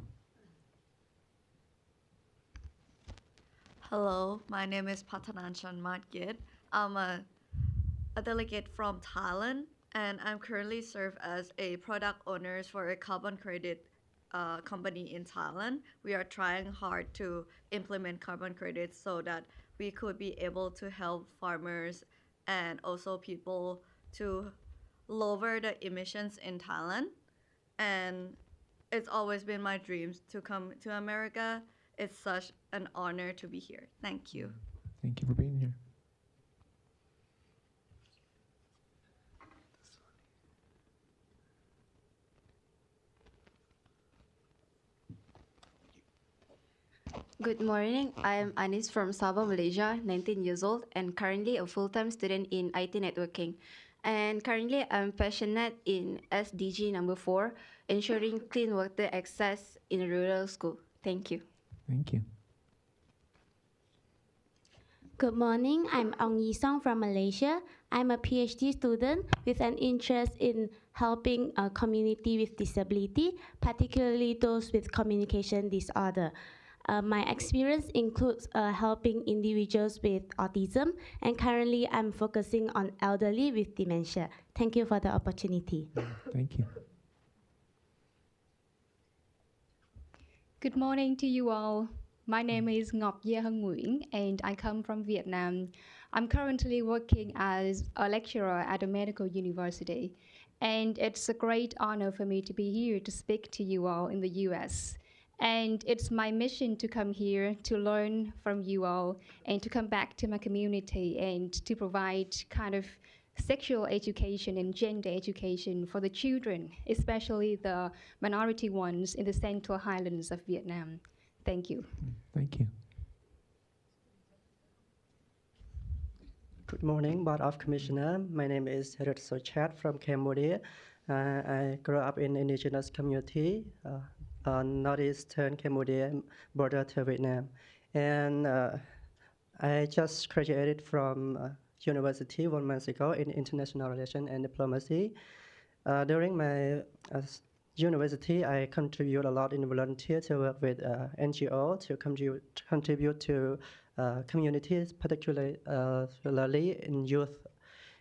Hello, my name is Patananchan Matgit. I'm a delegate from Thailand, and I'm currently serve as a product owner for a carbon credit company in Thailand. We are trying hard to implement carbon credits so that we could be able to help farmers and also people to lower the emissions in Thailand. And it's always been my dreams to come to America. It's such an honor to be here. Thank you. Thank you for being here. Good morning. I am Anis from Sabah, Malaysia, 19 years old, and currently a full-time student in IT networking. And currently, I'm passionate in SDG number 4, ensuring clean water access in rural school. Thank you. Thank you. Good morning, I'm Ong Yi Song from Malaysia. I'm a PhD student with an interest in helping a community with disability, particularly those with communication disorder. My experience includes helping individuals with autism, and currently I'm focusing on elderly with dementia. Thank you for the opportunity. Thank you. Good morning to you all. My name is Ngọc Gia Hân Nguyễn and I come from Vietnam. I'm currently working as a lecturer at a medical university, and it's a great honor for me to be here to speak to you all in the US. And it's my mission to come here to learn from you all and to come back to my community and to provide kind of sexual education and gender education for the children, especially the minority ones in the Central Highlands of Vietnam. Thank you. Thank you. Good morning, Board of Commissioner. My name is Red Sochat from Cambodia. I grew up in indigenous community, northeastern Cambodia, border to Vietnam. And I just graduated from university 1 month ago in international relations and diplomacy. During my university, I contribute a lot in volunteer to work with NGO to contribute to communities, particularly in youth.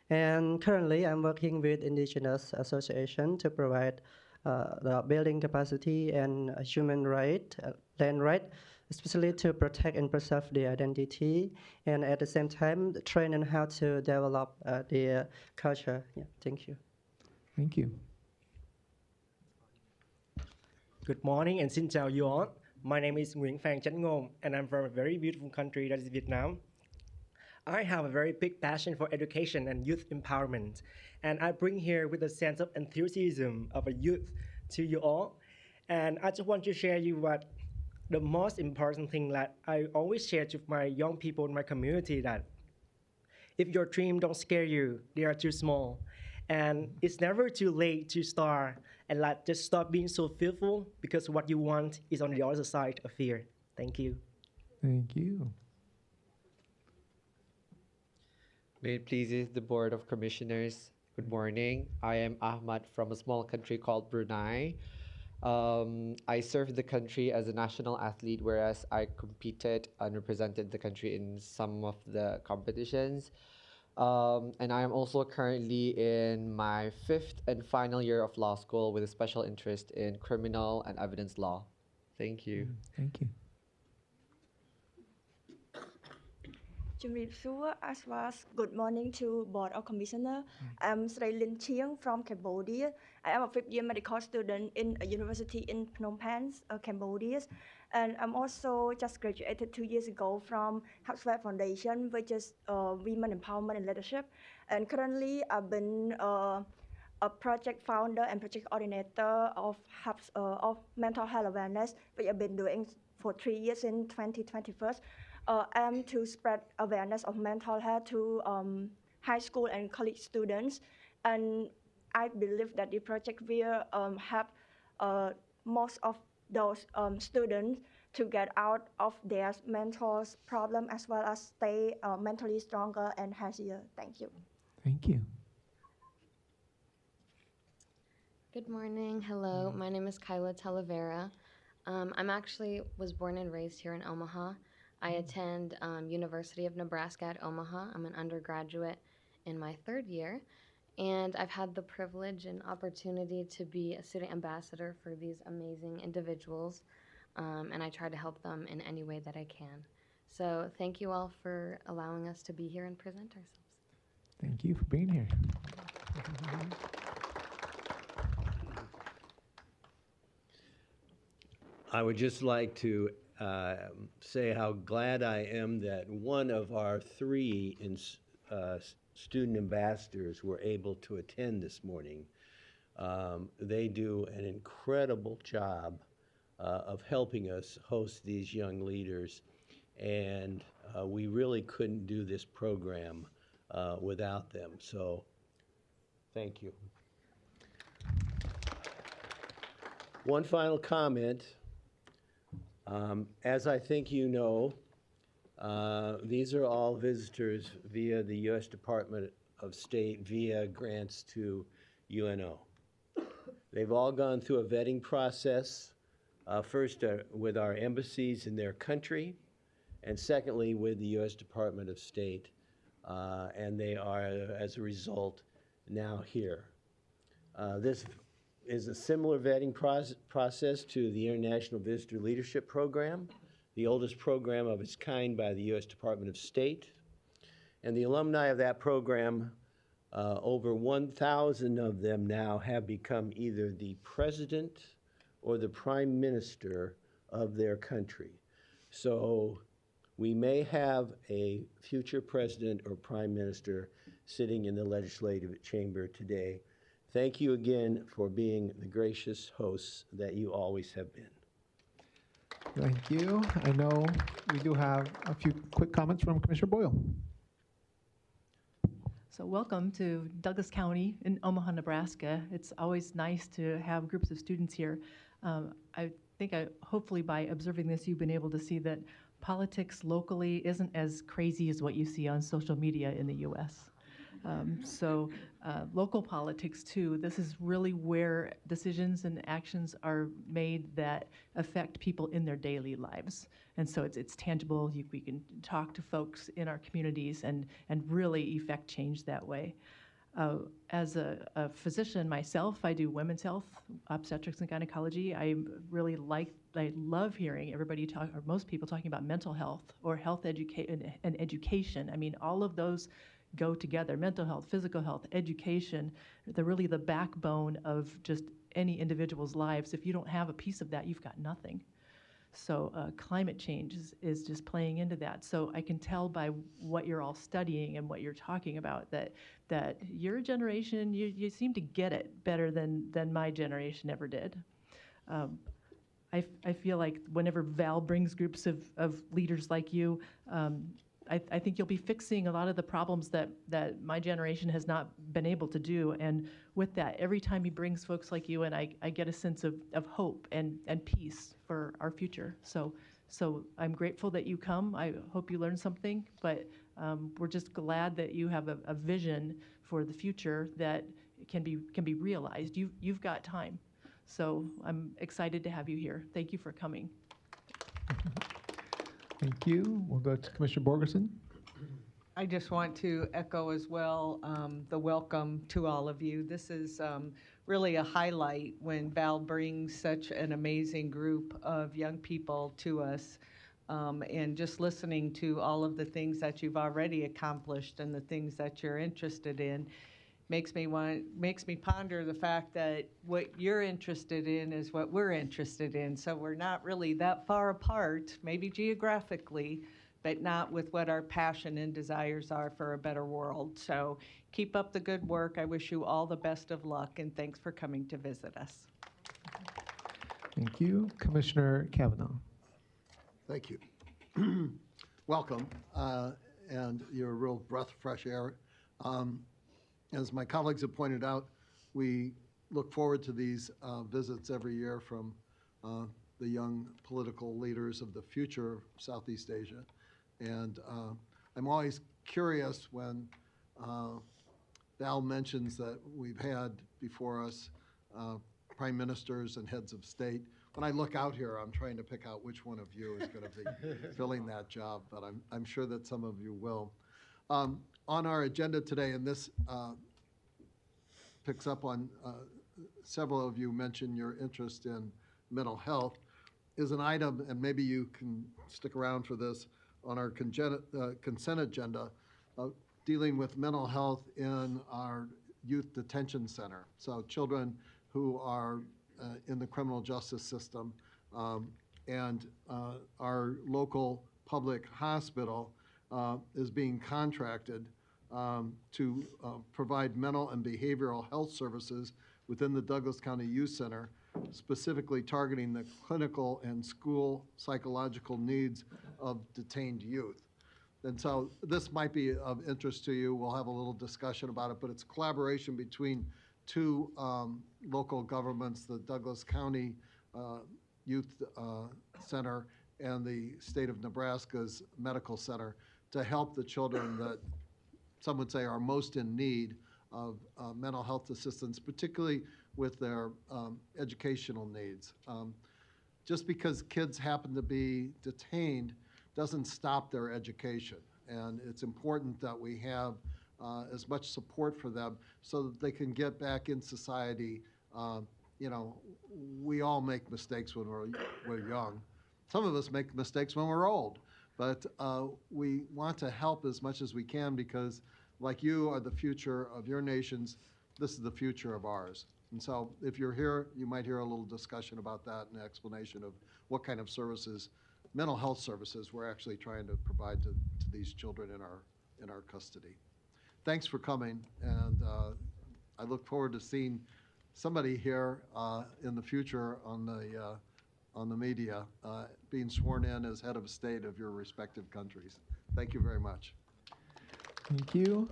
And currently, I'm working with Indigenous Association to provide the building capacity and human right, land right, especially to protect and preserve their identity, and at the same time, train on how to develop their culture. Yeah, thank you. Thank you. Good morning and xin chào you all. My name is Nguyễn Phang Chánh Ngôn and I'm from a very beautiful country that is Vietnam. I have a very big passion for education and youth empowerment, and I bring here with a sense of enthusiasm of a youth to you all. And I just want to share you what the most important thing that I always share to my young people in my community, that if your dream don't scare you, they are too small. And it's never too late to start, and like just stop being so fearful, because what you want is on the other side of fear. Thank you. Thank you. May it pleases the Board of Commissioners. Good morning. I am Ahmad from a small country called Brunei. I served the country as a national athlete, whereas I competed and represented the country in some of the competitions. And I am also currently in my 5th and final year of law school with a special interest in criminal and evidence law. Thank you. Thank you. As well as good morning to Board of Commissioner. I'm Sri Lin Chiang from Cambodia. I am a 5th-year medical student in a university in Phnom Penh, Cambodia. And I'm also just graduated 2 years ago from Hubsware Foundation, which is Women Empowerment and Leadership. And currently, I've been a project founder and project coordinator of Hubs of mental health awareness, which I've been doing for 3 years in 2021. Aim to spread awareness of mental health to high school and college students. And I believe that the project will help most of those students to get out of their mental problem, as well as stay mentally stronger and healthier. Thank you. Thank you. Good morning. Hello. My name is Kyla Talavera. I'm actually was born and raised here in Omaha. I attend University of Nebraska at Omaha. I'm an undergraduate in my 3rd year, and I've had the privilege and opportunity to be a student ambassador for these amazing individuals, and I try to help them in any way that I can. So thank you all for allowing us to be here and present ourselves. Thank you for being here. I would just like to say how glad I am that one of our 3 student ambassadors were able to attend this morning. They do an incredible job of helping us host these young leaders, and we really couldn't do this program without them. So thank you. One final comment. As I think you know, These are all visitors via the U.S. Department of State via grants to UNO. They've all gone through a vetting process, first with our embassies in their country, and secondly with the U.S. Department of State. And they are, as a result, now here. This is a similar vetting process to the International Visitor Leadership Program, the oldest program of its kind by the U.S. Department of State. And the alumni of that program, over 1,000 of them now have become either the president or the prime minister of their country. So we may have a future president or prime minister sitting in the legislative chamber today. Thank you again for being the gracious hosts that you always have been. Thank you. I know we do have a few quick comments from Commissioner Boyle. So welcome to Douglas County in Omaha, Nebraska. It's always nice to have groups of students here. I think hopefully by observing this, you've been able to see that politics locally isn't as crazy as what you see on social media in the U.S. Local politics too, this is really where decisions and actions are made that affect people in their daily lives. And so it's tangible. We can talk to folks in our communities and really effect change that way. As a physician myself, I do women's health, obstetrics and gynecology. I love hearing everybody talk, or most people talking about mental health or health and education. I mean, all of those go together. Mental health, physical health, education, they're really the backbone of just any individual's lives. If you don't have a piece of that, you've got nothing. So climate change is just playing into that. So I can tell by what you're all studying and what you're talking about that your generation, you seem to get it better than my generation ever did. I feel like whenever Val brings groups of leaders like you, I think you'll be fixing a lot of the problems that my generation has not been able to do. And with that, every time he brings folks like you, and I get a sense of hope and peace for our future. So I'm grateful that you come. I hope you learn something, but we're just glad that you have a vision for the future that can be realized. You've got time. So I'm excited to have you here. Thank you for coming. Thank you. We'll go to Commissioner Borgerson. I just want to echo as well the welcome to all of you. This is really a highlight when Val brings such an amazing group of young people to us. And just listening to all of the things that you've already accomplished and the things that you're interested in makes me ponder the fact that what you're interested in is what we're interested in. So we're not really that far apart, maybe geographically, but not with what our passion and desires are for a better world. So keep up the good work. I wish you all the best of luck, and thanks for coming to visit us. Thank you. Commissioner Kavanaugh. Thank you. Welcome, and you're a real breath of fresh air. As my colleagues have pointed out, we look forward to these visits every year from the young political leaders of the future of Southeast Asia. And I'm always curious when Val mentions that we've had before us prime ministers and heads of state. When I look out here, I'm trying to pick out which one of you is going to be filling that job, but I'm sure that some of you will. On our agenda today, and this picks up on several of you mentioned your interest in mental health, is an item, and maybe you can stick around for this, on our consent agenda, dealing with mental health in our youth detention center. So children who are in the criminal justice system, and our local public hospital is being contracted to provide mental and behavioral health services within the Douglas County Youth Center, specifically targeting the clinical and school psychological needs of detained youth. And so this might be of interest to you. We'll have a little discussion about it, but it's collaboration between two local governments, the Douglas County Youth Center and the state of Nebraska's medical center to help the children that some would say are most in need of mental health assistance, particularly with their educational needs. Just because kids happen to be detained doesn't stop their education. And it's important that we have as much support for them so that they can get back in society. You know, we all make mistakes when we're young. Some of us make mistakes when we're old. But we want to help as much as we can because, like you are the future of your nations, this is the future of ours. And so if you're here, you might hear a little discussion about that and an explanation of what kind of services, mental health services, we're actually trying to provide to these children in our custody. Thanks for coming, and I look forward to seeing somebody here in the future on the media being sworn in as head of state of your respective countries. Thank you very much. Thank you.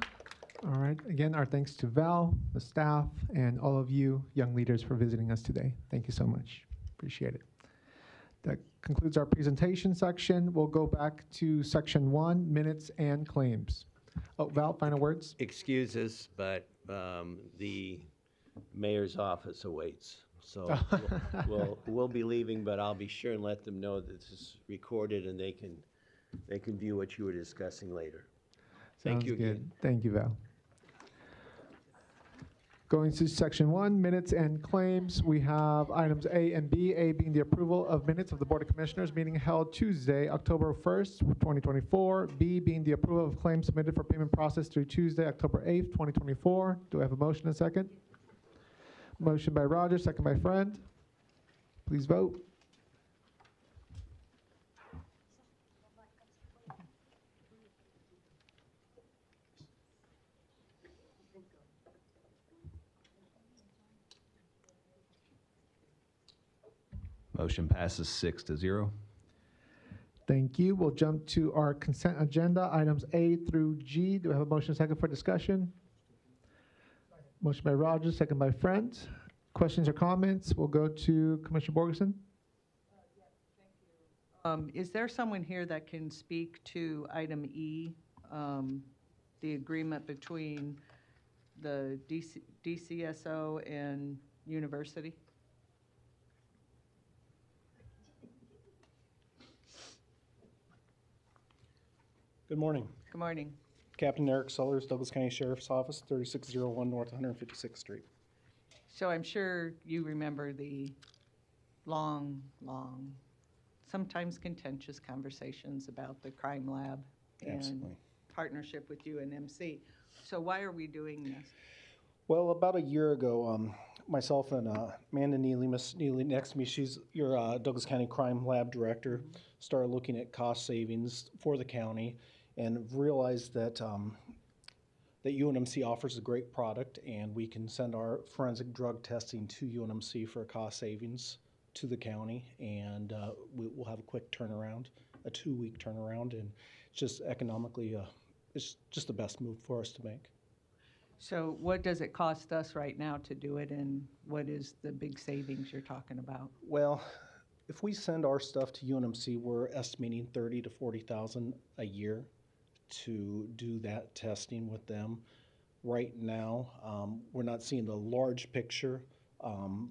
All right. Again, our thanks to Val, the staff, and all of you young leaders for visiting us today. Thank you so much. Appreciate it. That concludes our presentation section. We'll go back to section 1, minutes and claims. Oh, Val, final words? Excuses, but the mayor's office awaits. So we'll be leaving, but I'll be sure and let them know that this is recorded and they can view what you were discussing later. Thank you good. again. Thank you, Val. Going to section 1, minutes and claims, we have items A and B. A being the approval of minutes of the Board of Commissioners meeting held Tuesday, October 1st, 2024. B being the approval of claims submitted for payment process through Tuesday, October 8th, 2024. Do I have a motion and a second? Motion by Roger, second by Friend. Please vote. Motion passes 6-0. Thank you. We'll jump to our consent agenda, items A through G. Do we have a motion and second for discussion? Motion by Rogers, second by Friend. Questions or comments? We'll go to Commissioner Borgeson. Is there someone here that can speak to item E, the agreement between the DCSO and university? Good morning. Good morning. Captain Eric Sellers, Douglas County Sheriff's Office, 3601 North 156th Street. So I'm sure you remember the long, sometimes contentious conversations about the crime lab and partnership with UNMC. So why are we doing this? Well, about a year ago, myself and Amanda Neely, Miss Neely next to me, she's your Douglas County Crime Lab Director, started looking at cost savings for the county and realized that that UNMC offers a great product and we can send our forensic drug testing to UNMC for a cost savings to the county, and we'll have a quick turnaround, a 2-week turnaround, and it's just economically, it's just the best move for us to make. So what does it cost us right now to do it, and what is the big savings you're talking about? Well, if we send our stuff to UNMC, we're estimating $30,000 to $40,000 a year to do that testing with them. Right now, we're not seeing the large picture,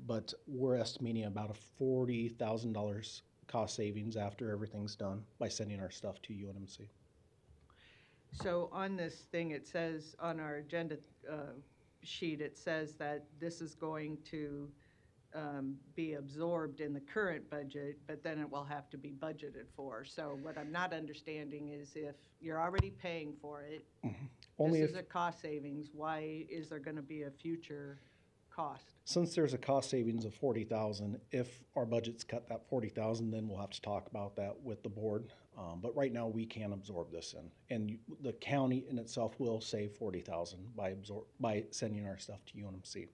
but we're estimating about a $40,000 cost savings after everything's done by sending our stuff to UNMC. So on this thing, it says on our agenda sheet, it says that this is going to be absorbed in the current budget, but then it will have to be budgeted for. So what I'm not understanding is if you're already paying for it, this is a cost savings, why is there going to be a future cost? Since there's a cost savings of $40,000, if our budget's cut that $40,000, then we'll have to talk about that with the board. But right now, we can absorb this in, and the county in itself will save $40,000 by sending our stuff to UNMC.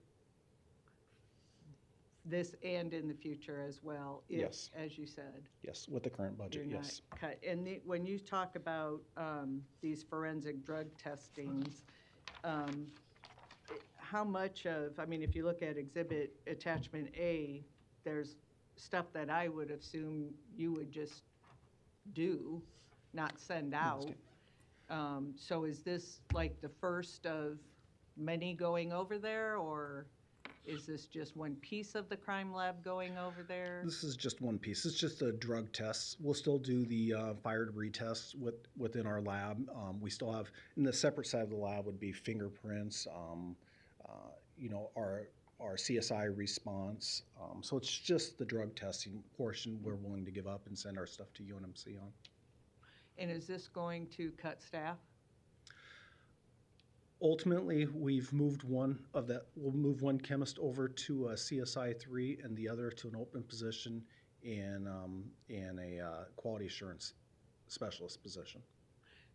This and in the future as well, if, Yes. as you said. Yes, with the current budget, You're yes. not cut. And when you talk about these forensic drug testings, how much of, I mean, if you look at exhibit attachment A, there's stuff that I would assume you would just do, not send out. So is this like the first of many going over there, or is this just one piece of the crime lab going over there? This is just one piece. It's just a drug test. We'll still do the fire debris tests within our lab. We still have, in the separate side of the lab would be fingerprints, our CSI response. So it's just the drug testing portion we're willing to give up and send our stuff to UNMC on. And is this going to cut staff? Ultimately, we'll move one chemist over to a CSI 3 and the other to an open position in a quality assurance specialist position.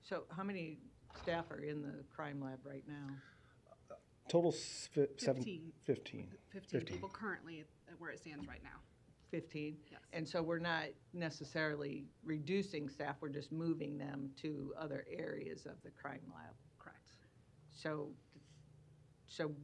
So how many staff are in the crime lab right now? Total 15. 15 people currently where it stands right now. 15? Yes. And so we're not necessarily reducing staff, we're just moving them to other areas of the crime lab? Correct. So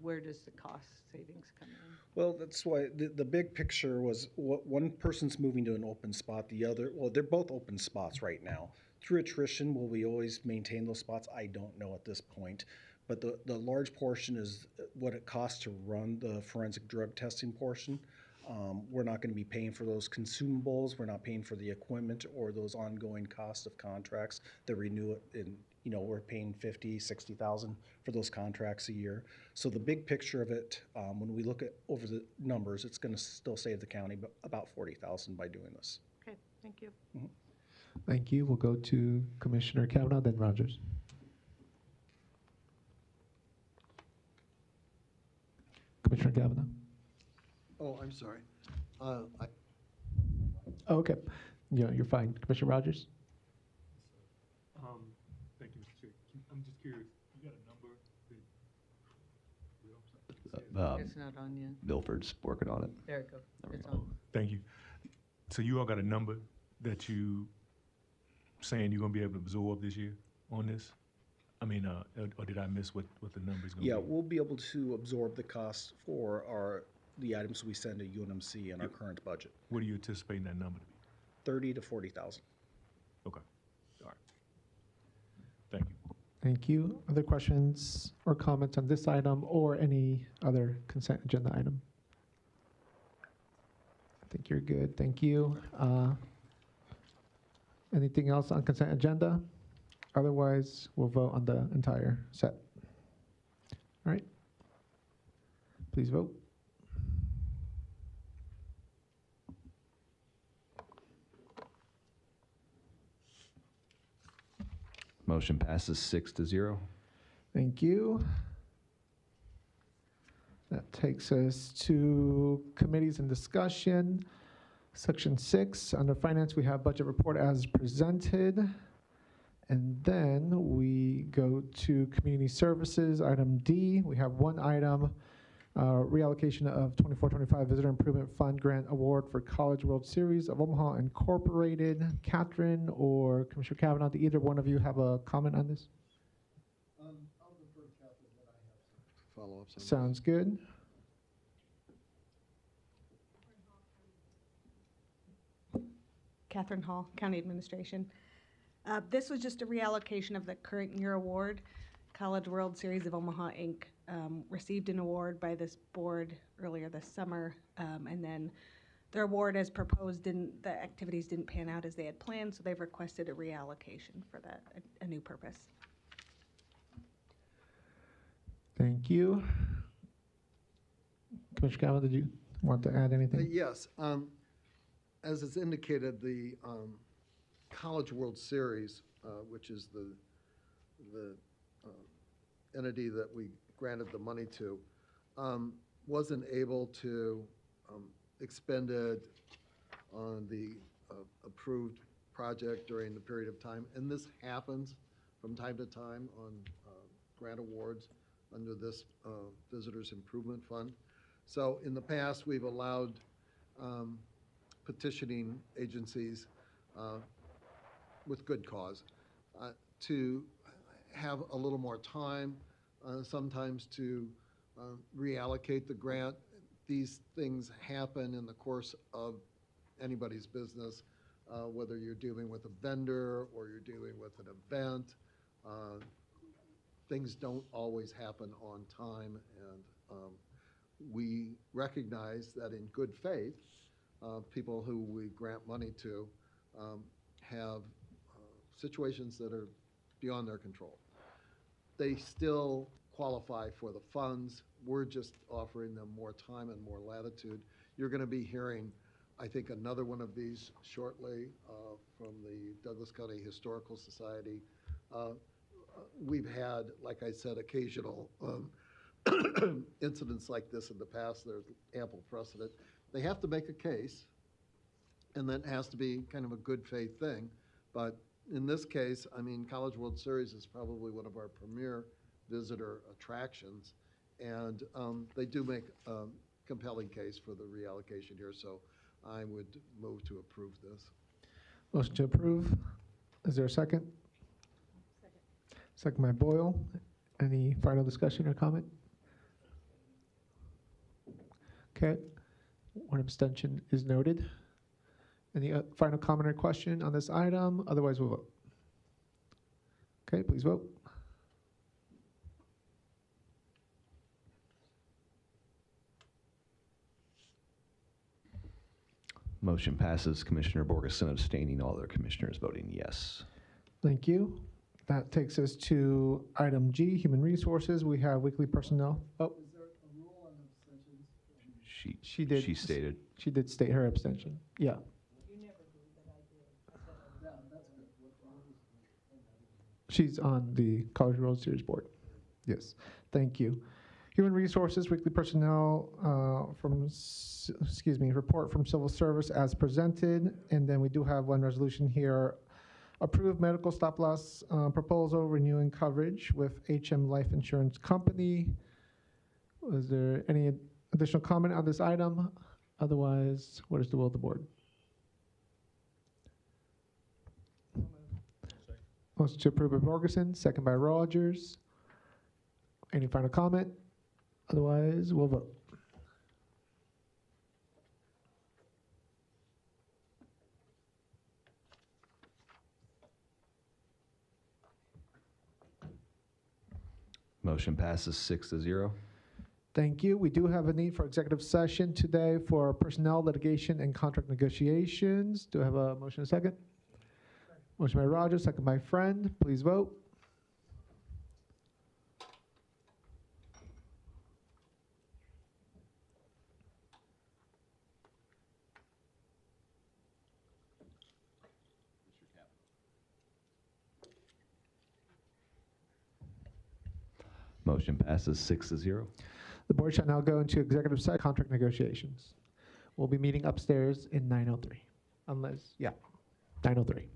where does the cost savings come in? Well, that's why the big picture was one person's moving to an open spot, the other, well, they're both open spots right now. Through attrition, will we always maintain those spots? I don't know at this point. But the large portion is what it costs to run the forensic drug testing portion. We're not going to be paying for those consumables. We're not paying for the equipment or those ongoing costs of contracts that renew it. And we're paying $50,000, $60,000 for those contracts a year. So the big picture of it, when we look at over the numbers, it's going to still save the county about $40,000 by doing this. Okay, thank you. Mm-hmm. Thank you. We'll go to Commissioner Kavanaugh, then Rogers. Commissioner Kavanaugh. Oh, I'm sorry. Oh, okay. You're fine. Commissioner Rogers? Thank you, Mr. Chair. I'm just curious, you got a number that It's not on yet. Milford's working on it. There it goes. There we It's go. on. Thank you. So you all got a number that you saying you're gonna be able to absorb this year on this? I mean, or did I miss what the number is gonna Yeah, be? we'll be able to absorb the costs for the items we send to UNMC in our current budget. What are you anticipating that number to be? 30 to 40,000. Okay, all right. Thank you. Thank you. Other questions or comments on this item or any other consent agenda item? I think you're good. Thank you. Anything else on consent agenda? Otherwise, we'll vote on the entire set. All right. Please vote. Motion passes 6-0. Thank you. That takes us to committees and discussion. Section 6, under finance, we have budget report as presented. And then we go to community services, item D. We have one item, reallocation of 24-25 Visitor Improvement Fund Grant Award for College World Series of Omaha Incorporated. Catherine or Commissioner Kavanaugh, do either one of you have a comment on this? I'll defer to Catherine, then I have some follow-ups on this. Sounds good. Catherine Hall, County Administration. This was just a reallocation of the current year award. College World Series of Omaha, Inc. Received an award by this board earlier this summer, and then their award as proposed, the activities didn't pan out as they had planned, so they've requested a reallocation for that, a new purpose. Thank you. Commissioner Kavanaugh, did you want to add anything? Yes. As is indicated, the College World Series, which is the entity that we granted the money to, wasn't able to expend it on the approved project during the period of time. And this happens from time to time on grant awards under this Visitors Improvement Fund. So in the past, we've allowed petitioning agencies with good cause to have a little more time, sometimes to reallocate the grant. These things happen in the course of anybody's business. whether you're dealing with a vendor or you're dealing with an event. Things don't always happen on time, and we recognize that in good faith, people who we grant money to have situations that are beyond their control. They still qualify for the funds. We're just offering them more time and more latitude. You're going to be hearing, I think, another one of these shortly from the Douglas County Historical Society. We've had, like I said, occasional incidents like this in the past. There's ample precedent. They have to make a case, and that has to be kind of a good faith thing. But in this case, I mean, College World Series is probably one of our premier visitor attractions, and they do make a compelling case for the reallocation here, so I would move to approve this. Motion to approve. Is there a second? Second by Boyle. Any final discussion or comment? Okay. One abstention is noted. Any final comment or question on this item? Otherwise, we'll vote. Okay, please vote. Motion passes. Commissioner Borgeson abstaining, all other commissioners voting yes. Thank you. That takes us to item G, Human Resources. We have weekly personnel. Oh, she did. She stated. She did state her abstention. Yeah. She's on the College World Series board. Yes. Thank you. Human Resources, weekly personnel report from Civil Service as presented. And then we do have one resolution here. Approved medical stop loss proposal renewing coverage with HM Life Insurance Company. Was there any additional comment on this item? Otherwise, what is the will of the board? Motion to approve by Borgeson, second by Rogers. Any final comment? Otherwise, we'll vote. Motion passes 6-0. Thank you. We do have a need for executive session today for personnel, litigation, and contract negotiations. Do I have a motion and a second? Motion by Rogers, second by Friend. Please vote. Motion passes 6-0. The board shall now go into executive session contract negotiations. We'll be meeting upstairs in 903. 903.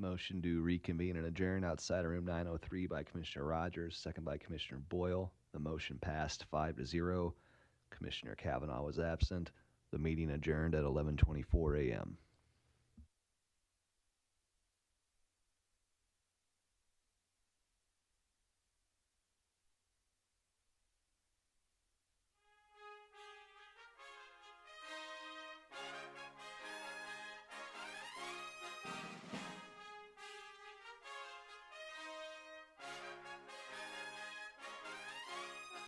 Motion to reconvene and adjourn outside of room 903 by Commissioner Rogers, second by Commissioner Boyle. The motion passed 5-0. Commissioner Kavanaugh was absent. The meeting adjourned at 11:24 a.m.